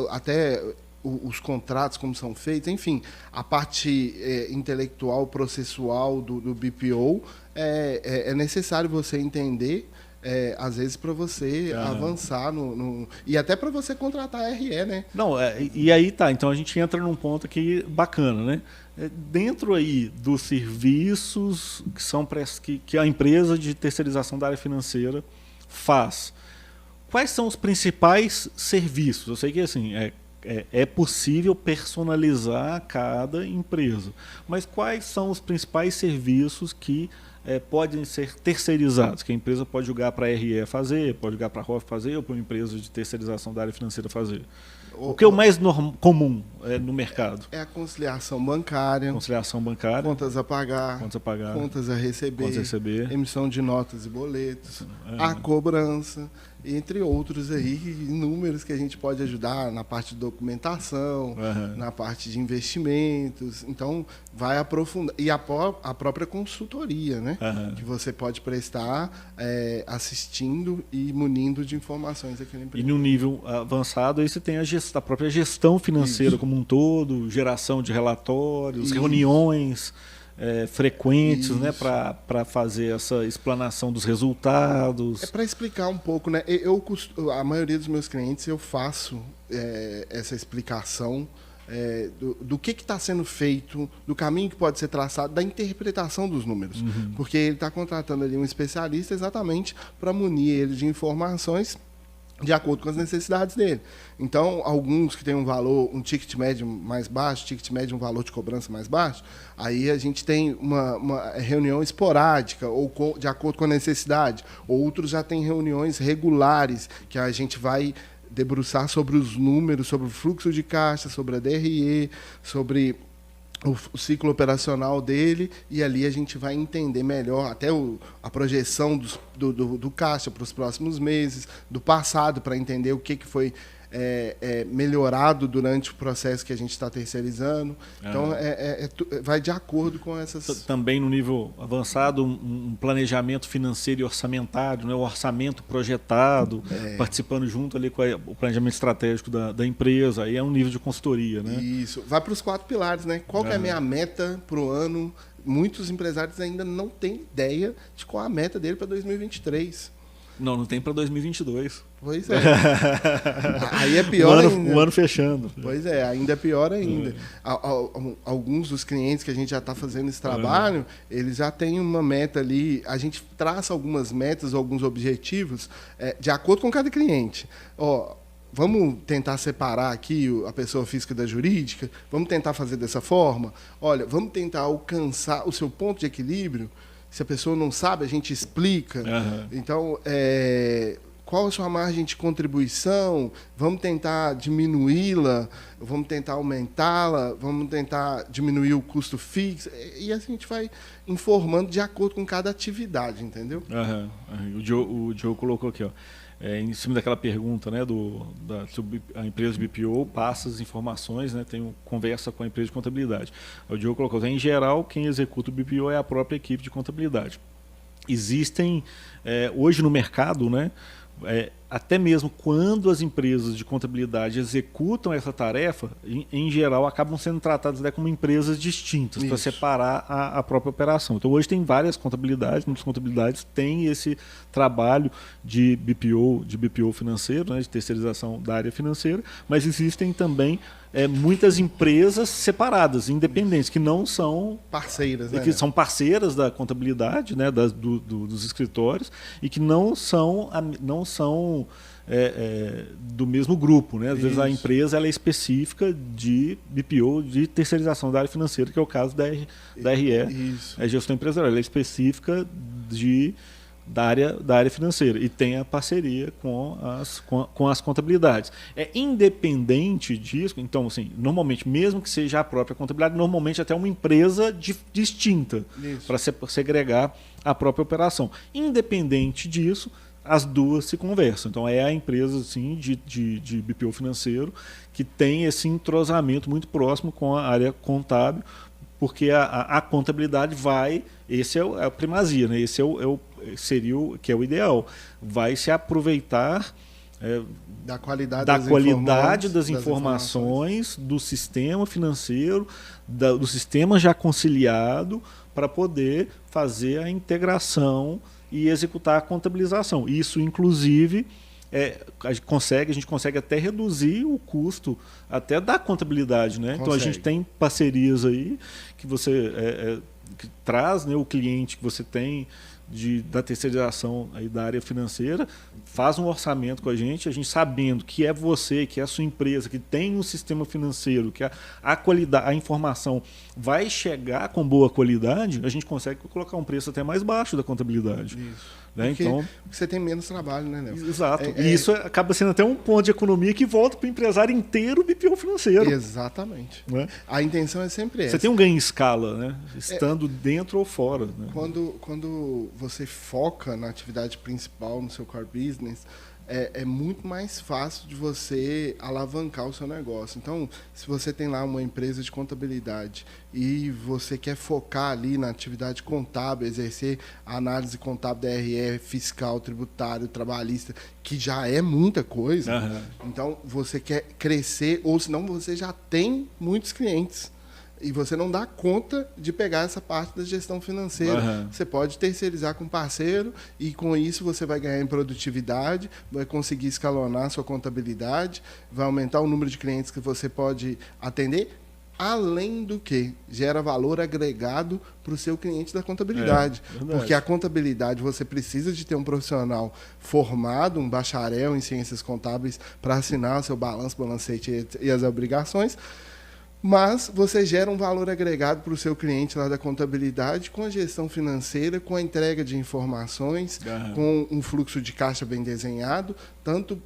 até os contratos, como são feitos, enfim, a parte intelectual, processual do BPO, é necessário você entender, às vezes, para você avançar e até para você contratar a RE, né? Não, e aí tá, então a gente entra num ponto aqui bacana, né? Dentro aí dos serviços que a empresa de terceirização da área financeira faz, quais são os principais serviços? Eu sei que assim, é possível personalizar cada empresa, mas quais são os principais serviços que podem ser terceirizados, que a empresa pode jogar para a RE fazer, pode jogar para a ROF fazer, ou para uma empresa de terceirização da área financeira fazer? O que é o mais comum no mercado? É a conciliação bancária, contas a pagar, contas a receber, emissão de notas e boletos, a cobrança, entre outros aí, inúmeros que a gente pode ajudar na parte de documentação, na parte de investimentos. Então, vai aprofundar. E a própria consultoria, né? Que você pode prestar assistindo e munindo de informações daquela empresa. E no nível avançado, aí você tem a própria gestão financeira como um todo, geração de relatórios, reuniões frequentes, né, para fazer essa explanação dos resultados. Para explicar um pouco, né? A maioria dos meus clientes eu faço essa explicação do que está sendo feito, do caminho que pode ser traçado, da interpretação dos números. Porque ele está contratando ali um especialista exatamente para munir ele de informações de acordo com as necessidades dele. Então, alguns que têm um ticket médio mais baixo, um valor de cobrança mais baixo, aí a gente tem uma reunião esporádica, ou de acordo com a necessidade. Outros já têm reuniões regulares, que a gente vai debruçar sobre os números, sobre o fluxo de caixa, sobre a DRE, sobre o ciclo operacional dele, e ali a gente vai entender melhor até a projeção do caixa para os próximos meses, do passado, para entender o que foi melhorado durante o processo que a gente está terceirizando. Então, vai de acordo com essas... Também no nível avançado, um planejamento financeiro e orçamentário, né? O orçamento projetado, participando junto ali com o planejamento estratégico da empresa. Aí é um nível de consultoria, né? Isso. Vai para os 4 pilares, né? Qual que é a minha meta para o ano? Muitos empresários ainda não têm ideia de qual a meta dele para 2023. Não tem para 2022. Pois é. Aí é pior ainda. O ano fechando. Pois é, ainda é pior ainda. Alguns dos clientes que a gente já está fazendo esse trabalho, eles já têm uma meta ali. A gente traça algumas metas, alguns objetivos, de acordo com cada cliente. Vamos tentar separar aqui a pessoa física da jurídica? Vamos tentar fazer dessa forma? Olha, vamos tentar alcançar o seu ponto de equilíbrio. Se a pessoa não sabe, a gente explica. Então, qual a sua margem de contribuição? Vamos tentar diminuí-la? Vamos tentar aumentá-la? Vamos tentar diminuir o custo fixo? E assim a gente vai informando de acordo com cada atividade, entendeu? O Diogo colocou aqui, em cima daquela pergunta, né, sobre a empresa de BPO, passa as informações, né, conversa com a empresa de contabilidade. O Diogo colocou, em geral, quem executa o BPO é a própria equipe de contabilidade. Existem, hoje no mercado, né, até mesmo quando as empresas de contabilidade executam essa tarefa, em geral, acabam sendo tratadas como empresas distintas, para separar a própria operação. Então, hoje tem várias contabilidades, muitas contabilidades têm esse trabalho de BPO financeiro, né, de terceirização da área financeira, mas existem também muitas empresas separadas, independentes, que não são parceiras, né? Que são parceiras da contabilidade, né, dos escritórios, e que não são do mesmo grupo, né? Às vezes a empresa ela é específica de BPO, de terceirização da área financeira, que é o caso da RE, a gestão empresarial. Ela é específica da área financeira e tem a parceria com as contabilidades. É independente disso, então, assim, normalmente, mesmo que seja a própria contabilidade, normalmente até uma empresa distinta para segregar a própria operação. Independente disso, as duas se conversam. Então, é a empresa assim, de BPO financeiro que tem esse entrosamento muito próximo com a área contábil, porque a contabilidade vai, esse é a primazia, né? Esse seria o ideal, vai se aproveitar da qualidade das informações do sistema financeiro, do sistema já conciliado, para poder fazer a integração e executar a contabilização. Isso, inclusive, a gente consegue até reduzir o custo até da contabilidade, né? Então a gente tem parcerias aí que você que traz, né, o cliente que você tem da terceirização aí da área financeira, faz um orçamento com a gente sabendo que é você, que é a sua empresa, que tem um sistema financeiro, que a qualidade, a informação vai chegar com boa qualidade, a gente consegue colocar um preço até mais baixo da contabilidade. Isso. Né? Então, você tem menos trabalho, né, Léo? Exato. E isso acaba sendo até um ponto de economia que volta para o empresário inteiro BPO financeiro. Exatamente. Né? A intenção é sempre essa. Você tem um ganho em escala, né? Estando dentro ou fora. Né? Quando você foca na atividade principal, no seu core business, é muito mais fácil de você alavancar o seu negócio. Então, se você tem lá uma empresa de contabilidade e você quer focar ali na atividade contábil, exercer a análise contábil da RE, fiscal, tributário, trabalhista, que já é muita coisa, então você quer crescer, ou senão você já tem muitos clientes. E você não dá conta de pegar essa parte da gestão financeira. Você pode terceirizar com parceiro e com isso você vai ganhar em produtividade, vai conseguir escalonar a sua contabilidade, vai aumentar o número de clientes que você pode atender, além do que gera valor agregado para o seu cliente da contabilidade. Porque a contabilidade você precisa de ter um profissional formado, um bacharel em ciências contábeis para assinar o seu balanço, balancete e as obrigações. Mas você gera um valor agregado para o seu cliente lá da contabilidade com a gestão financeira, com a entrega de informações, com um fluxo de caixa bem desenhado. Tanto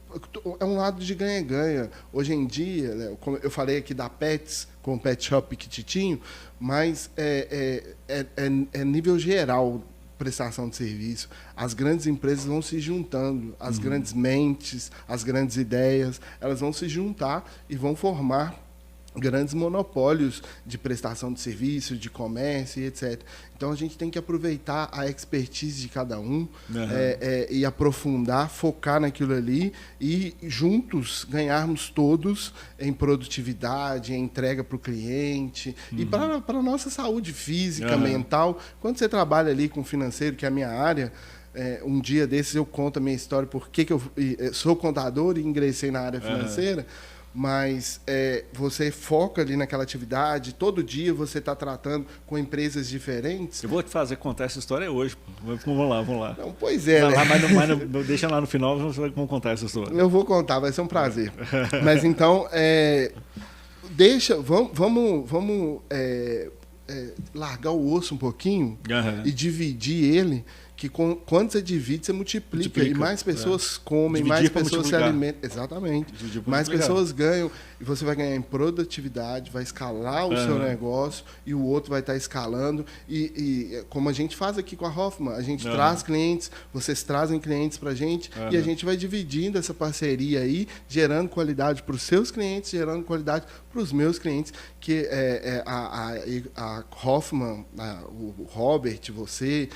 é um lado de ganha-ganha. Hoje em dia, Léo, como eu falei aqui da Pets, com o Pet Shop Piquititinho, mas é nível geral prestação de serviço. As grandes empresas vão se juntando, as grandes mentes, as grandes ideias, elas vão se juntar e vão formar grandes monopólios de prestação de serviço, de comércio e etc. Então, a gente tem que aproveitar a expertise de cada um e aprofundar, focar naquilo ali e juntos ganharmos todos em produtividade, em entrega para o cliente e para a nossa saúde física, mental. Quando você trabalha ali com financeiro, que é a minha área, um dia desses eu conto a minha história, porque eu sou contador e ingressei na área financeira. Mas você foca ali naquela atividade, todo dia você está tratando com empresas diferentes. Eu vou te contar essa história hoje. Vamos lá. Não, pois é. Mas deixa lá no final, vamos contar essa história. Eu vou contar, vai ser um prazer. Mas então, vamos largar o osso um pouquinho e dividir ele. Que quando você divide, você multiplica. E mais pessoas comem, mais pessoas se alimentam. Exatamente. Mais pessoas ganham. E você vai ganhar em produtividade, vai escalar o seu negócio e o outro vai estar escalando. E como a gente faz aqui com a Hoffman, a gente traz clientes, vocês trazem clientes para a gente e a gente vai dividindo essa parceria aí, gerando qualidade para os seus clientes, gerando qualidade para os meus clientes, que a Hoffman, o Robert, você,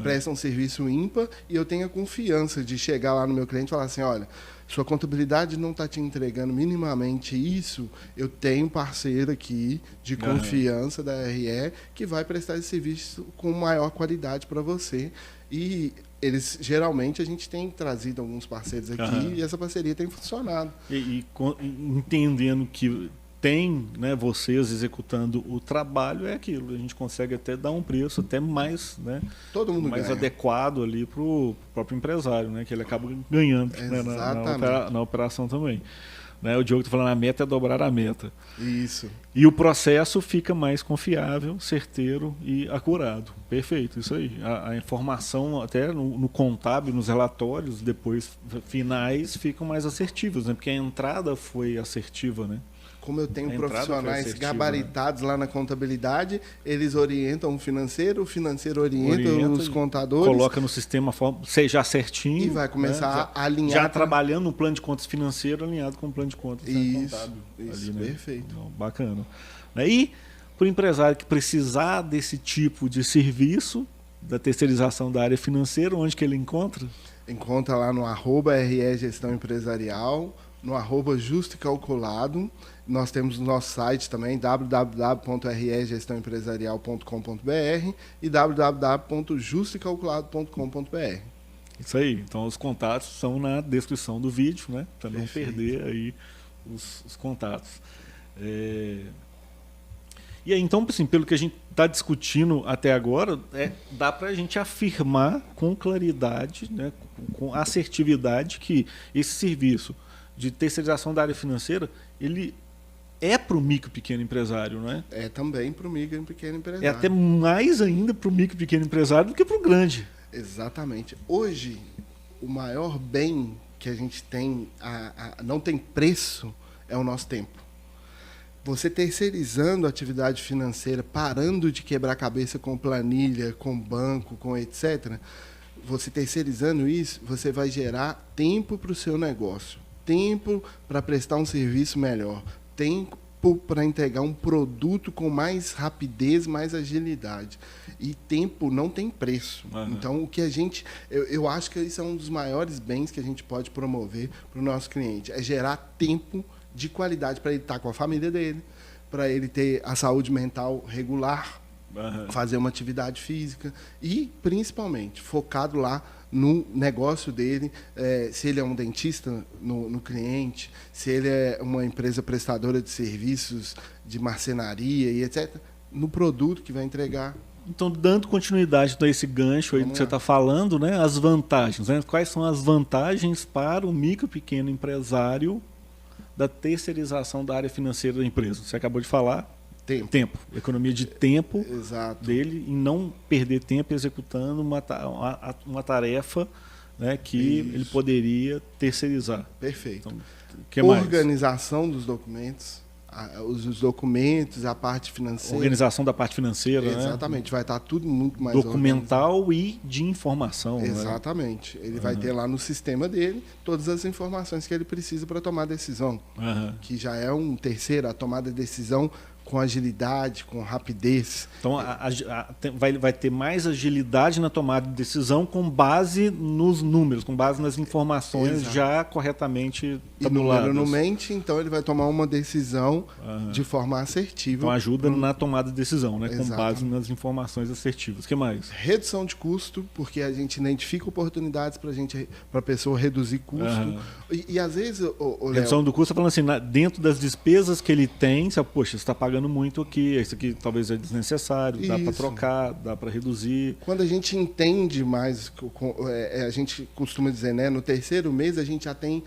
prestam um serviço ímpar e eu tenho a confiança de chegar lá no meu cliente e falar assim, olha, sua contabilidade não está te entregando minimamente isso, eu tenho um parceiro aqui de confiança da RE que vai prestar esse serviço com maior qualidade para você. E geralmente a gente tem trazido alguns parceiros aqui e essa parceria tem funcionado. E entendendo que tem, né, vocês executando o trabalho, é aquilo. A gente consegue até dar um preço até mais, né, todo mundo mais ganha. Adequado ali para o próprio empresário, né, que ele acaba ganhando, né, na operação também. Né? O Diogo está falando, a meta é dobrar a meta. Isso. E o processo fica mais confiável, certeiro e acurado. Perfeito, isso aí. A informação, até no contábil, nos relatórios, depois finais, ficam mais assertivos, né? Porque a entrada foi assertiva, né? Como eu tenho profissionais gabaritados, né, lá na contabilidade, eles orientam o financeiro orienta os contadores. Coloca no sistema já certinho. E vai começar a alinhar. Já trabalhando no plano de contas financeiro, alinhado com o plano de contas contábil. Isso, ali, né? Perfeito. Então, bacana. E para o empresário que precisar desse tipo de serviço, da terceirização da área financeira, onde que ele encontra? Encontra lá no @RE Gestão Empresarial, no @Justo e Calculado. Nós temos o nosso site também, www.regestãoempresarial.com.br e www.justecalculado.com.br. Isso aí. Então os contatos são na descrição do vídeo, né? Para não perder aí os contatos. E aí, então, assim, pelo que a gente está discutindo até agora, dá para a gente afirmar com claridade, né, com assertividade, que esse serviço de terceirização da área financeira, ele é para o micro e pequeno empresário, não é? É também para o micro e pequeno empresário. É até mais ainda para o micro e pequeno empresário do que para o grande. Exatamente. Hoje, o maior bem que a gente tem, não tem preço, é o nosso tempo. Você terceirizando a atividade financeira, parando de quebrar cabeça com planilha, com banco, com etc., você terceirizando isso, você vai gerar tempo para o seu negócio, tempo para prestar um serviço melhor, tempo para entregar um produto com mais rapidez, mais agilidade. E tempo não tem preço. Uhum. Então, o que a gente... Eu acho que isso é um dos maiores bens que a gente pode promover para o nosso cliente. É gerar tempo de qualidade para ele estar com a família dele, para ele ter a saúde mental regular, fazer uma atividade física e, principalmente, focado lá no negócio dele, se ele é um dentista no cliente, se ele é uma empresa prestadora de serviços de marcenaria e etc., no produto que vai entregar. Então, dando continuidade a esse gancho aí que você está falando, né, as vantagens, né? Quais são as vantagens para o micro e pequeno empresário da terceirização da área financeira da empresa? Você acabou de falar. Tempo. Economia de tempo. Exato. Dele em não perder tempo executando uma tarefa, né, que ele poderia terceirizar. Perfeito. Então, que mais? Organização dos documentos. Os documentos, a parte financeira. Organização da parte financeira. Exatamente. Né? Vai estar tudo muito mais documental organizado. E de informação. Exatamente. Né? Ele vai ter lá no sistema dele todas as informações que ele precisa para tomar decisão. Que já é um terceiro, a tomada de decisão com agilidade, com rapidez. Então, vai ter mais agilidade na tomada de decisão com base nos números, com base nas informações já corretamente tabuladas. E no mente, então ele vai tomar uma decisão de forma assertiva. Então, ajuda na tomada de decisão, né? Com base nas informações assertivas. O que mais? Redução de custo, porque a gente identifica oportunidades para a pessoa reduzir custo. E às vezes... Redução do custo, falando assim, dentro das despesas que ele tem, poxa, você está pagando muito aqui, isso aqui talvez é desnecessário, dá para trocar, dá para reduzir. Quando a gente entende mais, a gente costuma dizer, né, no terceiro mês a gente já tem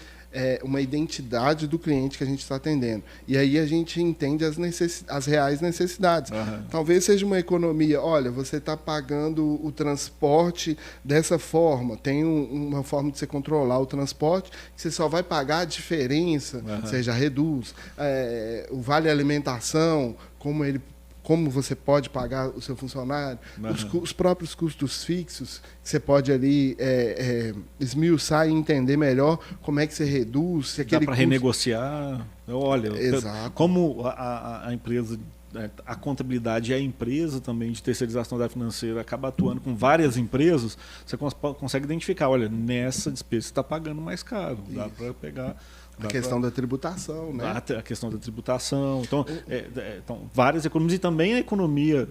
uma identidade do cliente que a gente está atendendo. E aí a gente entende as reais necessidades. Talvez seja uma economia, olha, você está pagando o transporte dessa forma, tem uma forma de você controlar o transporte, que você só vai pagar a diferença, você já reduz. O vale alimentação, como você pode pagar o seu funcionário, os próprios custos fixos, que você pode ali esmiuçar e entender melhor como é que você reduz. Se dá para renegociar. Olha, exato. Como a empresa, a contabilidade é a empresa também de terceirização da área financeira, acaba atuando com várias empresas, você consegue identificar, olha, nessa despesa você está pagando mais caro, dá para pegar... A questão da tributação, né? A questão da tributação. Então, várias economias. E também a economia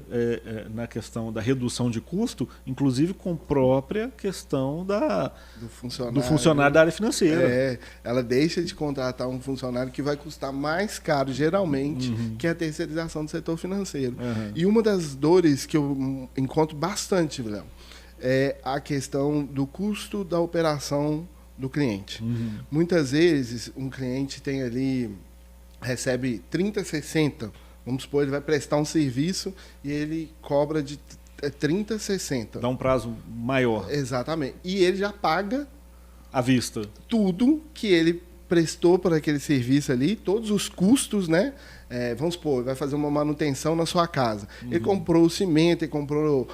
na questão da redução de custo, inclusive com própria questão do funcionário da área financeira. Ela deixa de contratar um funcionário que vai custar mais caro, geralmente, que a terceirização do setor financeiro. E uma das dores que eu encontro bastante, Léo, é a questão do custo da operação do cliente. Muitas vezes um cliente tem ali, recebe 30, 60, vamos supor, ele vai prestar um serviço e ele cobra de 30, 60. Dá um prazo maior. Exatamente. E ele já paga à vista tudo que ele prestou por aquele serviço ali, todos os custos, né? Vamos supor, ele vai fazer uma manutenção na sua casa. Ele comprou o cimento, ele comprou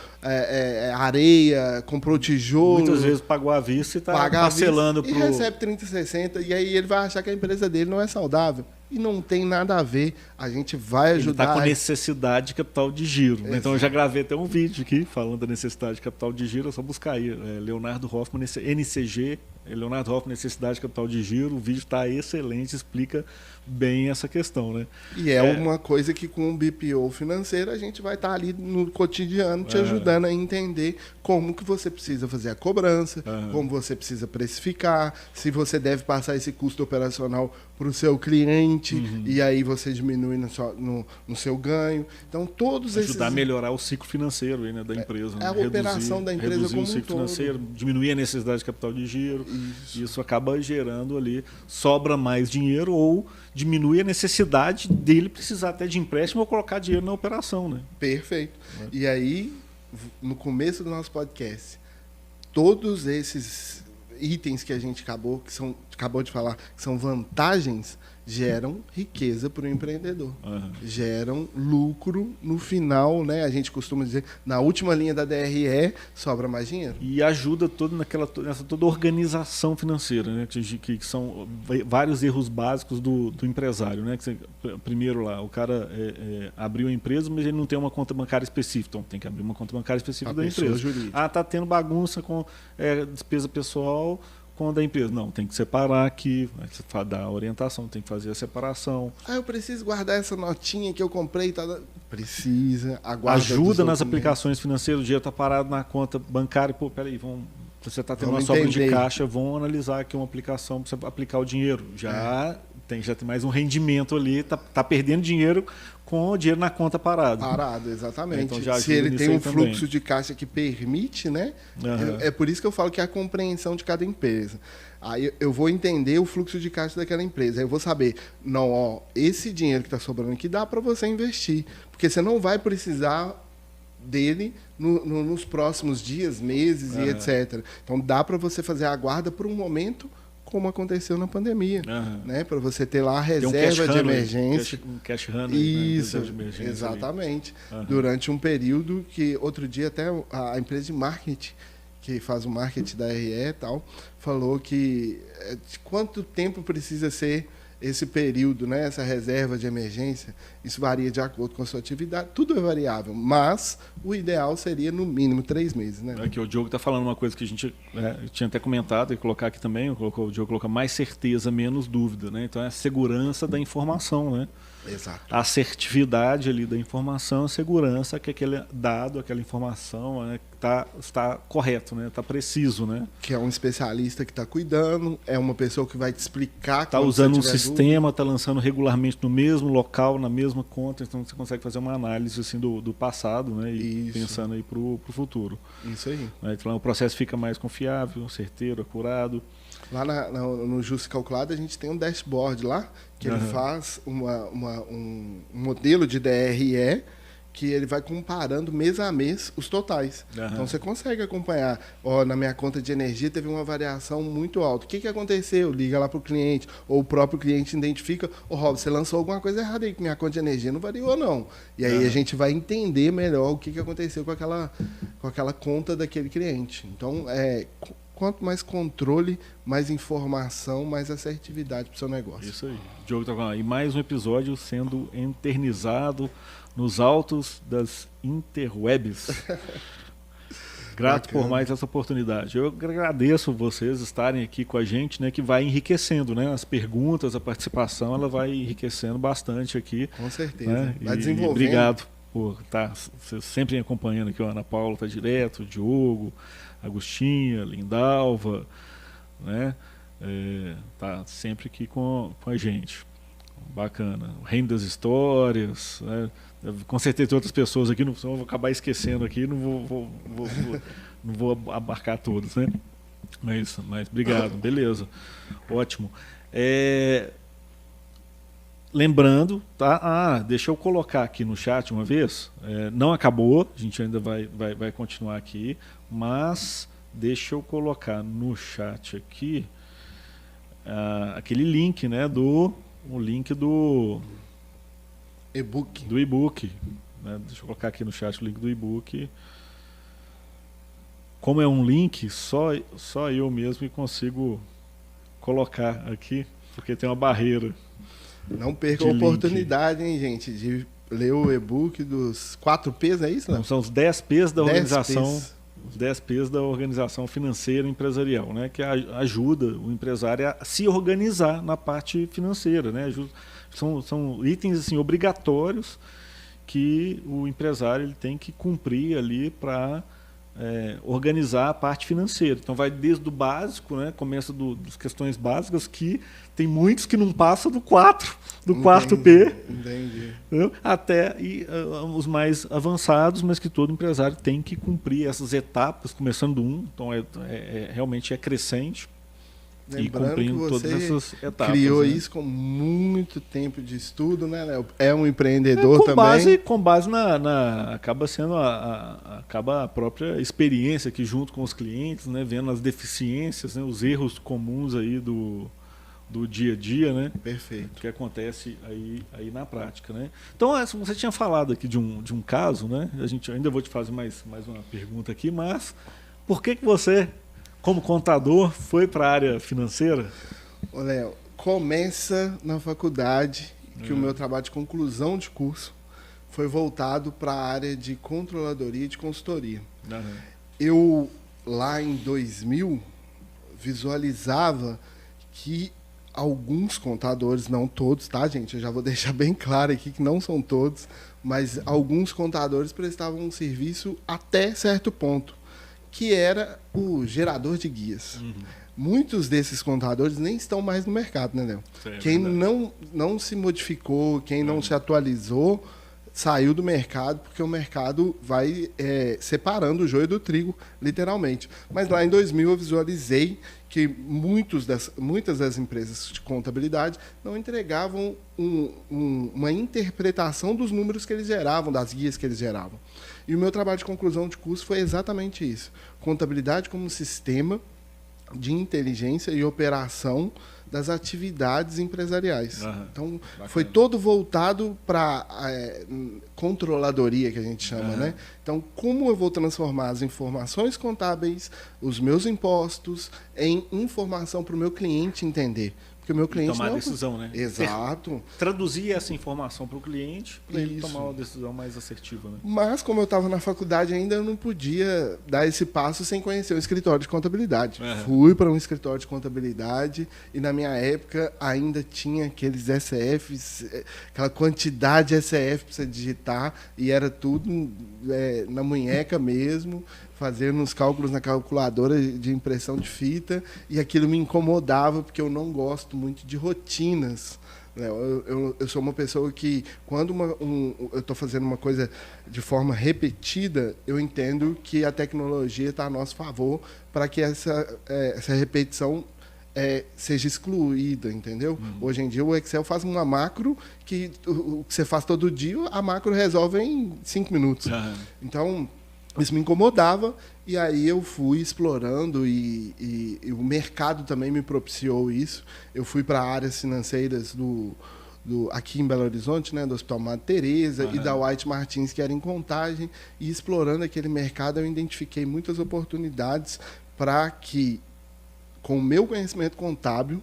areia, comprou tijolo. Muitas vezes pagou à vista e está parcelando e recebe 30, 60, e aí ele vai achar que a empresa dele não é saudável. E não tem nada a ver. A gente vai ajudar. Ele está com necessidade de capital de giro. Né? Então eu já gravei até um vídeo aqui falando da necessidade de capital de giro. É só buscar aí. Leonardo Hoffman, NCG, Leonardo Hoffman, necessidade de capital de giro. O vídeo está excelente, explica bem essa questão. Né? E é uma coisa que com o BPO financeiro a gente vai estar ali no cotidiano te ajudando a entender como que você precisa fazer a cobrança, como você precisa precificar, se você deve passar esse custo operacional para o seu cliente, e aí você diminui no seu ganho. Então, todos esses... Ajudar a melhorar o ciclo financeiro aí, né, da empresa. A operação da empresa reduzir como o ciclo todo. financeiro, diminuir a necessidade de capital de giro. Isso acaba gerando ali, sobra mais dinheiro ou diminui a necessidade dele precisar até de empréstimo ou colocar dinheiro na operação. Né? Perfeito. E aí, no começo do nosso podcast, todos esses itens que a gente acabou de falar, que são vantagens, geram riqueza para o empreendedor. Geram lucro no final, né? A gente costuma dizer, na última linha da DRE, sobra mais dinheiro. E ajuda nessa toda organização financeira, né? Que são vários erros básicos do empresário. Né? Primeiro lá, o cara abriu a empresa, mas ele não tem uma conta bancária específica. Então tem que abrir uma conta bancária específica da empresa. Jurídica. Tá tendo bagunça com despesa pessoal com a da empresa. Não, tem que separar aqui, dar a orientação, tem que fazer a separação. Eu preciso guardar essa notinha que eu comprei. Precisa, ajuda nas aplicações financeiras, o dinheiro está parado na conta bancária. Pô, peraí, você está tendo uma sobra de caixa, vão analisar aqui uma aplicação para você aplicar o dinheiro. Já tem mais um rendimento ali, tá perdendo dinheiro com o dinheiro na conta parado. Parado, exatamente. Então, se ele tem um fluxo de caixa que permite, né? É por isso que eu falo que é a compreensão de cada empresa. Aí eu vou entender o fluxo de caixa daquela empresa. Aí eu vou saber, esse dinheiro que está sobrando aqui dá para você investir. Porque você não vai precisar dele nos próximos dias, meses e etc. Então dá para você fazer a guarda por um momento, como aconteceu na pandemia, né? Para você ter lá a reserva de emergência. Um cash runner. Isso, né? De emergência exatamente. Durante um período que, outro dia, até a empresa de marketing, que faz o marketing da RE e tal, falou que de quanto tempo precisa ser esse período, né, essa reserva de emergência. Isso varia de acordo com a sua atividade, tudo é variável, mas o ideal seria no mínimo 3 meses. Né? Aqui o Diogo está falando uma coisa que a gente tinha até comentado, e colocar aqui também, o Diogo coloca mais certeza, menos dúvida. Né? Então é a segurança da informação, né? Exato. A assertividade ali da informação, a segurança que aquele dado, aquela informação, né, está correto, né, está preciso, né? Que é um especialista que está cuidando, é uma pessoa que vai te explicar. Está usando um sistema, está lançando regularmente no mesmo local, na mesma conta, então você consegue fazer uma análise assim do passado, né, e pensando aí para o futuro. Isso aí. Então o processo fica mais confiável, certeiro, acurado. Lá no Justo Calculado a gente tem um dashboard lá, que ele faz um modelo de DRE que ele vai comparando mês a mês os totais. Então você consegue acompanhar. Na minha conta de energia teve uma variação muito alta. O que aconteceu? Liga lá para o cliente, ou o próprio cliente identifica, Rob, você lançou alguma coisa errada aí, que minha conta de energia não variou não. E aí a gente vai entender melhor o que aconteceu com aquela conta daquele cliente. Então, quanto mais controle, mais informação, mais assertividade para o seu negócio. Isso aí. Diogo tá falando. E mais um episódio sendo eternizado nos altos das interwebs. Grato por mais essa oportunidade. Eu agradeço vocês estarem aqui com a gente, né, que vai enriquecendo, né? As perguntas, a participação, ela vai enriquecendo bastante aqui. Com certeza. Né? Vai desenvolvendo. Obrigado por estar sempre acompanhando aqui. A Ana Paula está direto, o Diogo, Agostinha, Lindalva, né? Tá sempre aqui com a gente. Bacana. O Reino das Histórias, né? Com certeza tem outras pessoas aqui, não vou acabar esquecendo aqui, não vou abarcar todos, né? Mas obrigado, beleza. Ótimo. Lembrando, tá? Deixa eu colocar aqui no chat uma vez. Não acabou, a gente ainda vai continuar aqui, mas deixa eu colocar no chat aqui aquele link, né? O link do e-book. Do e-book. Né? Deixa eu colocar aqui no chat o link do e-book. Como é um link, só eu mesmo consigo colocar aqui, porque tem uma barreira. Não perca a oportunidade, hein, gente, de ler o e-book dos 4 P's, é isso? Não, são os 10 P's da organização. 10 P's. Os 10 P's da organização financeira empresarial, né? Que ajuda o empresário a se organizar na parte financeira. Né? São itens assim, obrigatórios que o empresário ele tem que cumprir ali para organizar a parte financeira. Então vai desde o básico, né? Começa das questões básicas, que tem muitos que não passam do 4, quarto P. Entendi. Até os mais avançados, mas que todo empresário tem que cumprir essas etapas, começando do 1, então realmente é crescente. Lembrando e cumprindo que você todas essas etapas. Criou, né? Isso com muito tempo de estudo, né, Léo? É um empreendedor também. Com base acaba sendo acaba a própria experiência aqui junto com os clientes, né, vendo as deficiências, né, os erros comuns aí do dia a dia, né? Perfeito. Que acontece aí na prática, né? Então, você tinha falado aqui de um caso, né? Ainda vou te fazer mais uma pergunta aqui, mas por que você, como contador, foi para a área financeira? Ô, Léo, começa na faculdade, que o meu trabalho de conclusão de curso foi voltado para a área de controladoria e de consultoria. Uhum. Eu, lá em 2000, visualizava que alguns contadores, não todos, tá, gente? Eu já vou deixar bem claro aqui que não são todos, mas alguns contadores prestavam um serviço até certo ponto, que era o gerador de guias. Uhum. Muitos desses contadores nem estão mais no mercado, né, Léo? Quem não se modificou, quem não se atualizou, saiu do mercado, porque o mercado vai separando o joio do trigo, literalmente. Mas lá em 2000 eu visualizei que muitas das empresas de contabilidade não entregavam uma interpretação dos números que eles geravam, das guias que eles geravam. E o meu trabalho de conclusão de curso foi exatamente isso. Contabilidade como sistema de inteligência e operação das atividades empresariais. Uhum. Então, bacana. Foi todo voltado para controladoria, que a gente chama, né? Então, como eu vou transformar as informações contábeis, os meus impostos, em informação para o meu cliente entender? Porque o meu cliente tomar decisão, né? Exato. Traduzir essa informação para o cliente, para ele tomar uma decisão mais assertiva, né? Mas, como eu estava na faculdade ainda, eu não podia dar esse passo sem conhecer o escritório de contabilidade. Uhum. Fui para um escritório de contabilidade e, na minha época, ainda tinha aqueles SCFs, aquela quantidade de SCF para você digitar, e era tudo na munheca mesmo, fazendo os cálculos na calculadora de impressão de fita, e aquilo me incomodava, porque eu não gosto muito de rotinas. Eu sou uma pessoa que, quando eu estou fazendo uma coisa de forma repetida, eu entendo que a tecnologia está a nosso favor para que essa repetição seja excluída, entendeu? Hoje em dia o Excel faz uma macro que o que você faz todo dia, a macro resolve em 5 minutos. Então, isso me incomodava, e aí eu fui explorando e o mercado também me propiciou isso. Eu fui para áreas financeiras aqui em Belo Horizonte, né, do Hospital Madre Teresa e da White Martins, que era em Contagem, e explorando aquele mercado eu identifiquei muitas oportunidades para que, com o meu conhecimento contábil,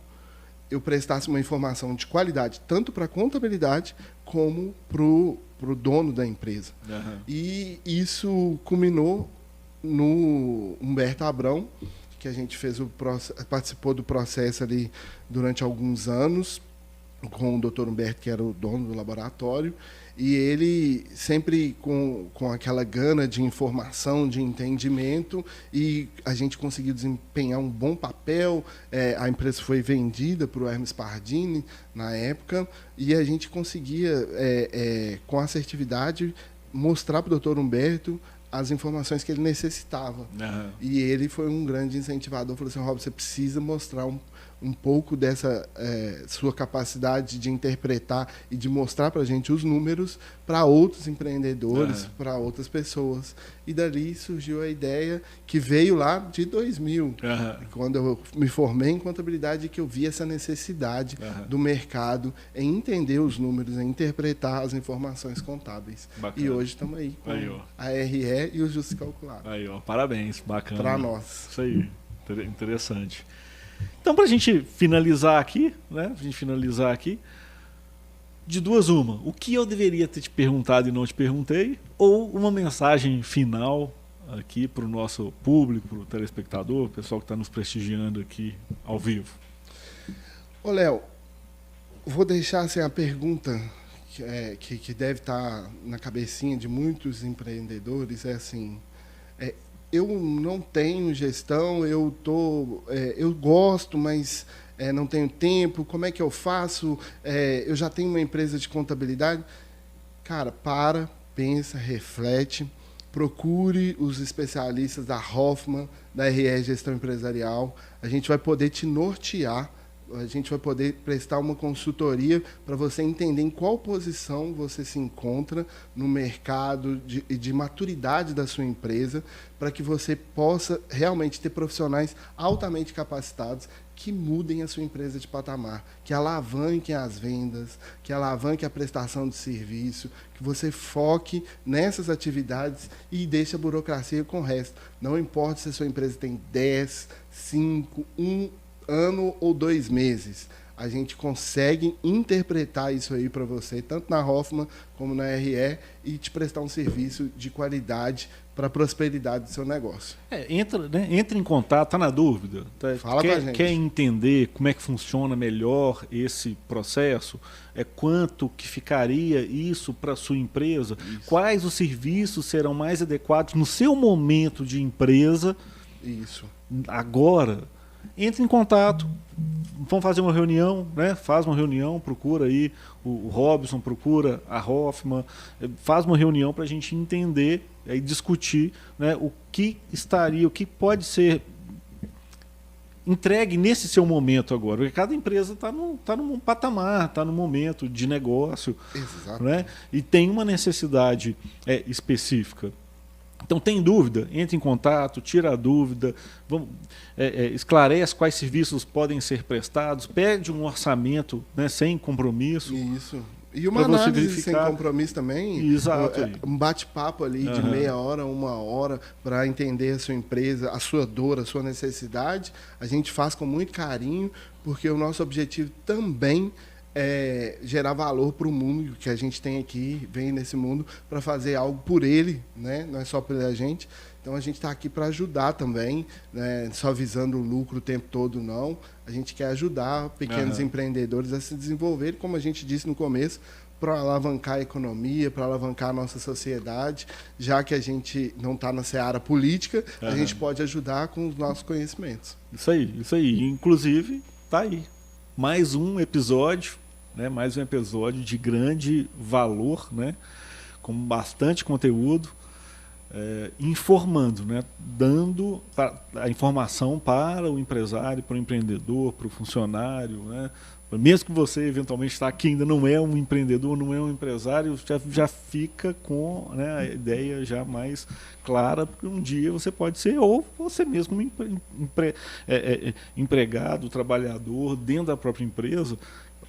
eu prestasse uma informação de qualidade, tanto para a contabilidade como para o dono da empresa. E isso culminou no Humberto Abrão, que a gente participou do processo ali durante alguns anos, com o Dr. Humberto, que era o dono do laboratório, e ele sempre com aquela gana de informação, de entendimento, e a gente conseguiu desempenhar um bom papel. A empresa foi vendida para o Hermes Pardini na época, e a gente conseguia, com assertividade, mostrar para o Dr. Humberto as informações que ele necessitava. Uhum. E ele foi um grande incentivador, falou assim, Rob, você precisa mostrar um pouco dessa sua capacidade de interpretar e de mostrar para a gente os números para outros empreendedores, para outras pessoas. E dali surgiu a ideia que veio lá de 2000, quando eu me formei em contabilidade, que eu vi essa necessidade do mercado em entender os números, em interpretar as informações contábeis. Bacana. E hoje estamos aí com a RE e o Justo Calculado. Aí, ó, parabéns, bacana. Para nós. Isso aí, interessante. Então, para a gente finalizar aqui, né? De duas uma. O que eu deveria ter te perguntado e não te perguntei? Ou uma mensagem final aqui para o nosso público, para o telespectador, o pessoal que está nos prestigiando aqui ao vivo? Ô, Léo, vou deixar assim, a pergunta que deve estar na cabecinha de muitos empreendedores, é assim... eu não tenho gestão, eu gosto, mas não tenho tempo, como é que eu faço? Eu já tenho uma empresa de contabilidade. Cara, pensa, reflete, procure os especialistas da Hoffman, da RE Gestão Empresarial. A gente vai poder te nortear, a gente vai poder prestar uma consultoria para você entender em qual posição você se encontra no mercado de maturidade da sua empresa, para que você possa realmente ter profissionais altamente capacitados que mudem a sua empresa de patamar, que alavanquem as vendas, que alavanquem a prestação de serviço, que você foque nessas atividades e deixe a burocracia com o resto. Não importa se a sua empresa tem 10, 5, 1 ano ou 2 meses. A gente consegue interpretar isso aí para você, tanto na Hoffman como na RE, e te prestar um serviço de qualidade para a prosperidade do seu negócio. Entra em contato, tá na dúvida? Fala com a gente. Quer entender como é que funciona melhor esse processo? Quanto que ficaria isso para a sua empresa? Isso. Quais os serviços serão mais adequados no seu momento de empresa? Isso. Agora... Entre em contato, vamos fazer uma reunião, né? Faz uma reunião, procura aí o Robson, procura a Hoffman, faz uma reunião para a gente entender e discutir, né, o que pode ser entregue nesse seu momento agora. Porque cada empresa está num patamar, está num momento de negócio, né? E tem uma necessidade específica. Então, tem dúvida? Entre em contato, tira a dúvida, esclarece quais serviços podem ser prestados, pede um orçamento, né, sem compromisso. Isso. E uma análise sem compromisso também. Exato. Um bate-papo ali de meia hora, 1 hora, para entender a sua empresa, a sua dor, a sua necessidade. A gente faz com muito carinho, porque o nosso objetivo também gerar valor para o mundo que a gente tem aqui, vem nesse mundo para fazer algo por ele, né? Não é só pela gente. Então a gente está aqui para ajudar também, né? Só visando o lucro o tempo todo, não. A gente quer ajudar pequenos empreendedores a se desenvolverem, como a gente disse no começo, para alavancar a economia, para alavancar a nossa sociedade. Já que a gente não está na seara política, a gente pode ajudar com os nossos conhecimentos. Isso aí. Inclusive, tá aí. Mais um episódio, né? Mais um episódio de grande valor, né? Com bastante conteúdo, informando, né? Dando a informação para o empresário, para o empreendedor, para o funcionário, né? Mesmo que você eventualmente está aqui, ainda não é um empreendedor, não é um empresário, já fica com, né, a ideia já mais clara, porque um dia você pode ser, ou você mesmo empregado, trabalhador dentro da própria empresa,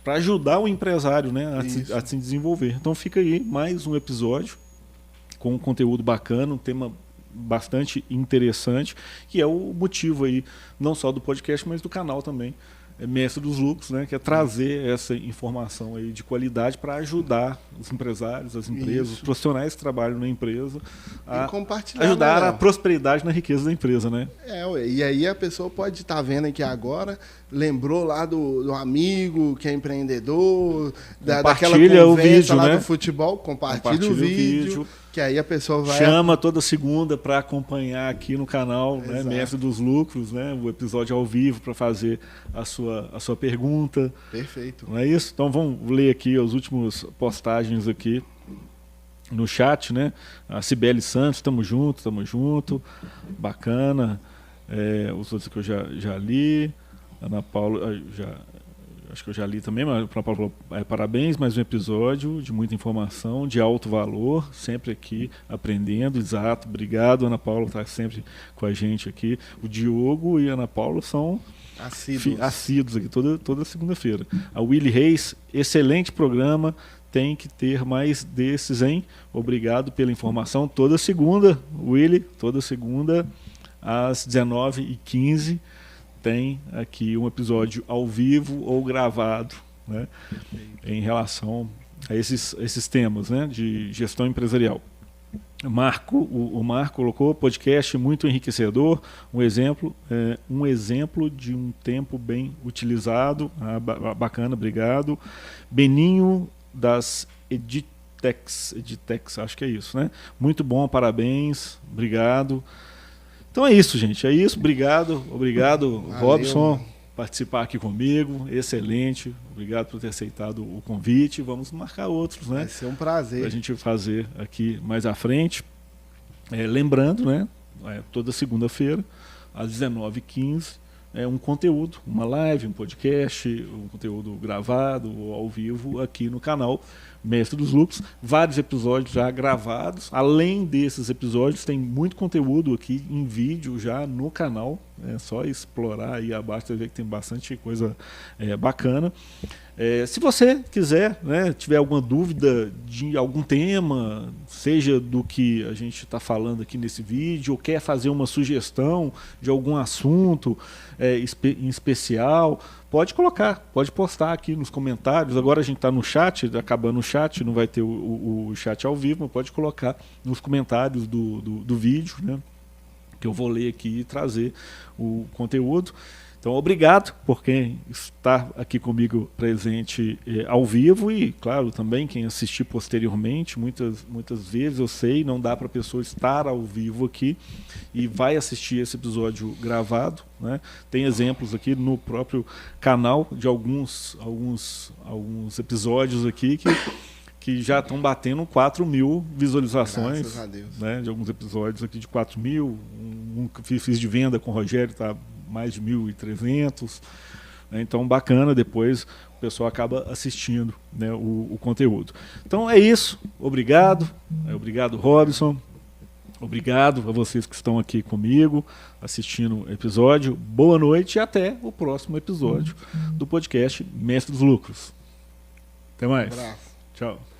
para ajudar o empresário, né, a se desenvolver. Então fica aí mais um episódio com um conteúdo bacana, um tema bastante interessante, que é o motivo aí, não só do podcast, mas do canal também, Mestre dos Lucros, né, que é trazer essa informação aí de qualidade para ajudar os empresários, as empresas, os profissionais que trabalham na empresa a ajudar a prosperidade na riqueza da empresa, né? E aí a pessoa pode estar vendo aqui agora, lembrou lá do amigo que é empreendedor, daquela conversa lá do futebol, compartilha o vídeo. Que aí a pessoa vai... Chama toda segunda para acompanhar aqui no canal, né, Mestre dos Lucros, né, o episódio ao vivo para fazer a sua pergunta. Perfeito. Não é isso? Então vamos ler aqui as últimas postagens aqui no chat, né? A Cibele Santos, tamo junto, bacana. Os outros que eu já li. Ana Paula, acho que eu já li também, mas Ana Paula falou, parabéns, mais um episódio de muita informação, de alto valor, sempre aqui aprendendo, exato, obrigado, Ana Paula, está sempre com a gente aqui. O Diogo e a Ana Paula são assíduos aqui toda segunda-feira. A Willy Reis, excelente programa, tem que ter mais desses, hein? Obrigado pela informação. Toda segunda, Willy, toda segunda, às 19h15, tem aqui um episódio ao vivo ou gravado, né? Em relação a esses temas, né? De gestão empresarial. O Marco colocou podcast muito enriquecedor, um exemplo de um tempo bem utilizado. Bacana, obrigado. Beninho das Editex, acho que é isso, né? Muito bom, parabéns, obrigado. Então é isso, gente, é isso, obrigado, valeu, Robson, participar aqui comigo, excelente, obrigado por ter aceitado o convite, vamos marcar outros, né? Vai ser um prazer. Para a gente fazer aqui mais à frente. Lembrando, né? Toda segunda-feira, às 19h15, um conteúdo, uma live, um podcast, um conteúdo gravado ou ao vivo aqui no canal Mestre dos Lucros. Vários episódios já gravados. Além desses episódios, tem muito conteúdo aqui em vídeo já no canal. É só explorar aí abaixo, você vê que tem bastante coisa bacana. Se você quiser, né, tiver alguma dúvida de algum tema, seja do que a gente está falando aqui nesse vídeo, ou quer fazer uma sugestão de algum assunto em especial, pode colocar, pode postar aqui nos comentários. Agora a gente está no chat, acabando o chat, não vai ter o chat ao vivo, mas pode colocar nos comentários do vídeo, né, que eu vou ler aqui e trazer o conteúdo. Então, obrigado por quem está aqui comigo presente ao vivo e, claro, também quem assistir posteriormente. Muitas vezes, eu sei, não dá para a pessoa estar ao vivo aqui e vai assistir esse episódio gravado, né? Tem exemplos aqui no próprio canal de alguns episódios aqui que já estão batendo 4.000 visualizações. Graças a Deus. Né, de alguns episódios aqui de 4.000. Um que fiz de venda com o Rogério está mais de 1.300, né? Então bacana, depois o pessoal acaba assistindo, né, o conteúdo. Então é isso, obrigado Robson, obrigado a vocês que estão aqui comigo assistindo o episódio, boa noite e até o próximo episódio do podcast Mestre dos Lucros. Até mais. Um abraço. Tchau.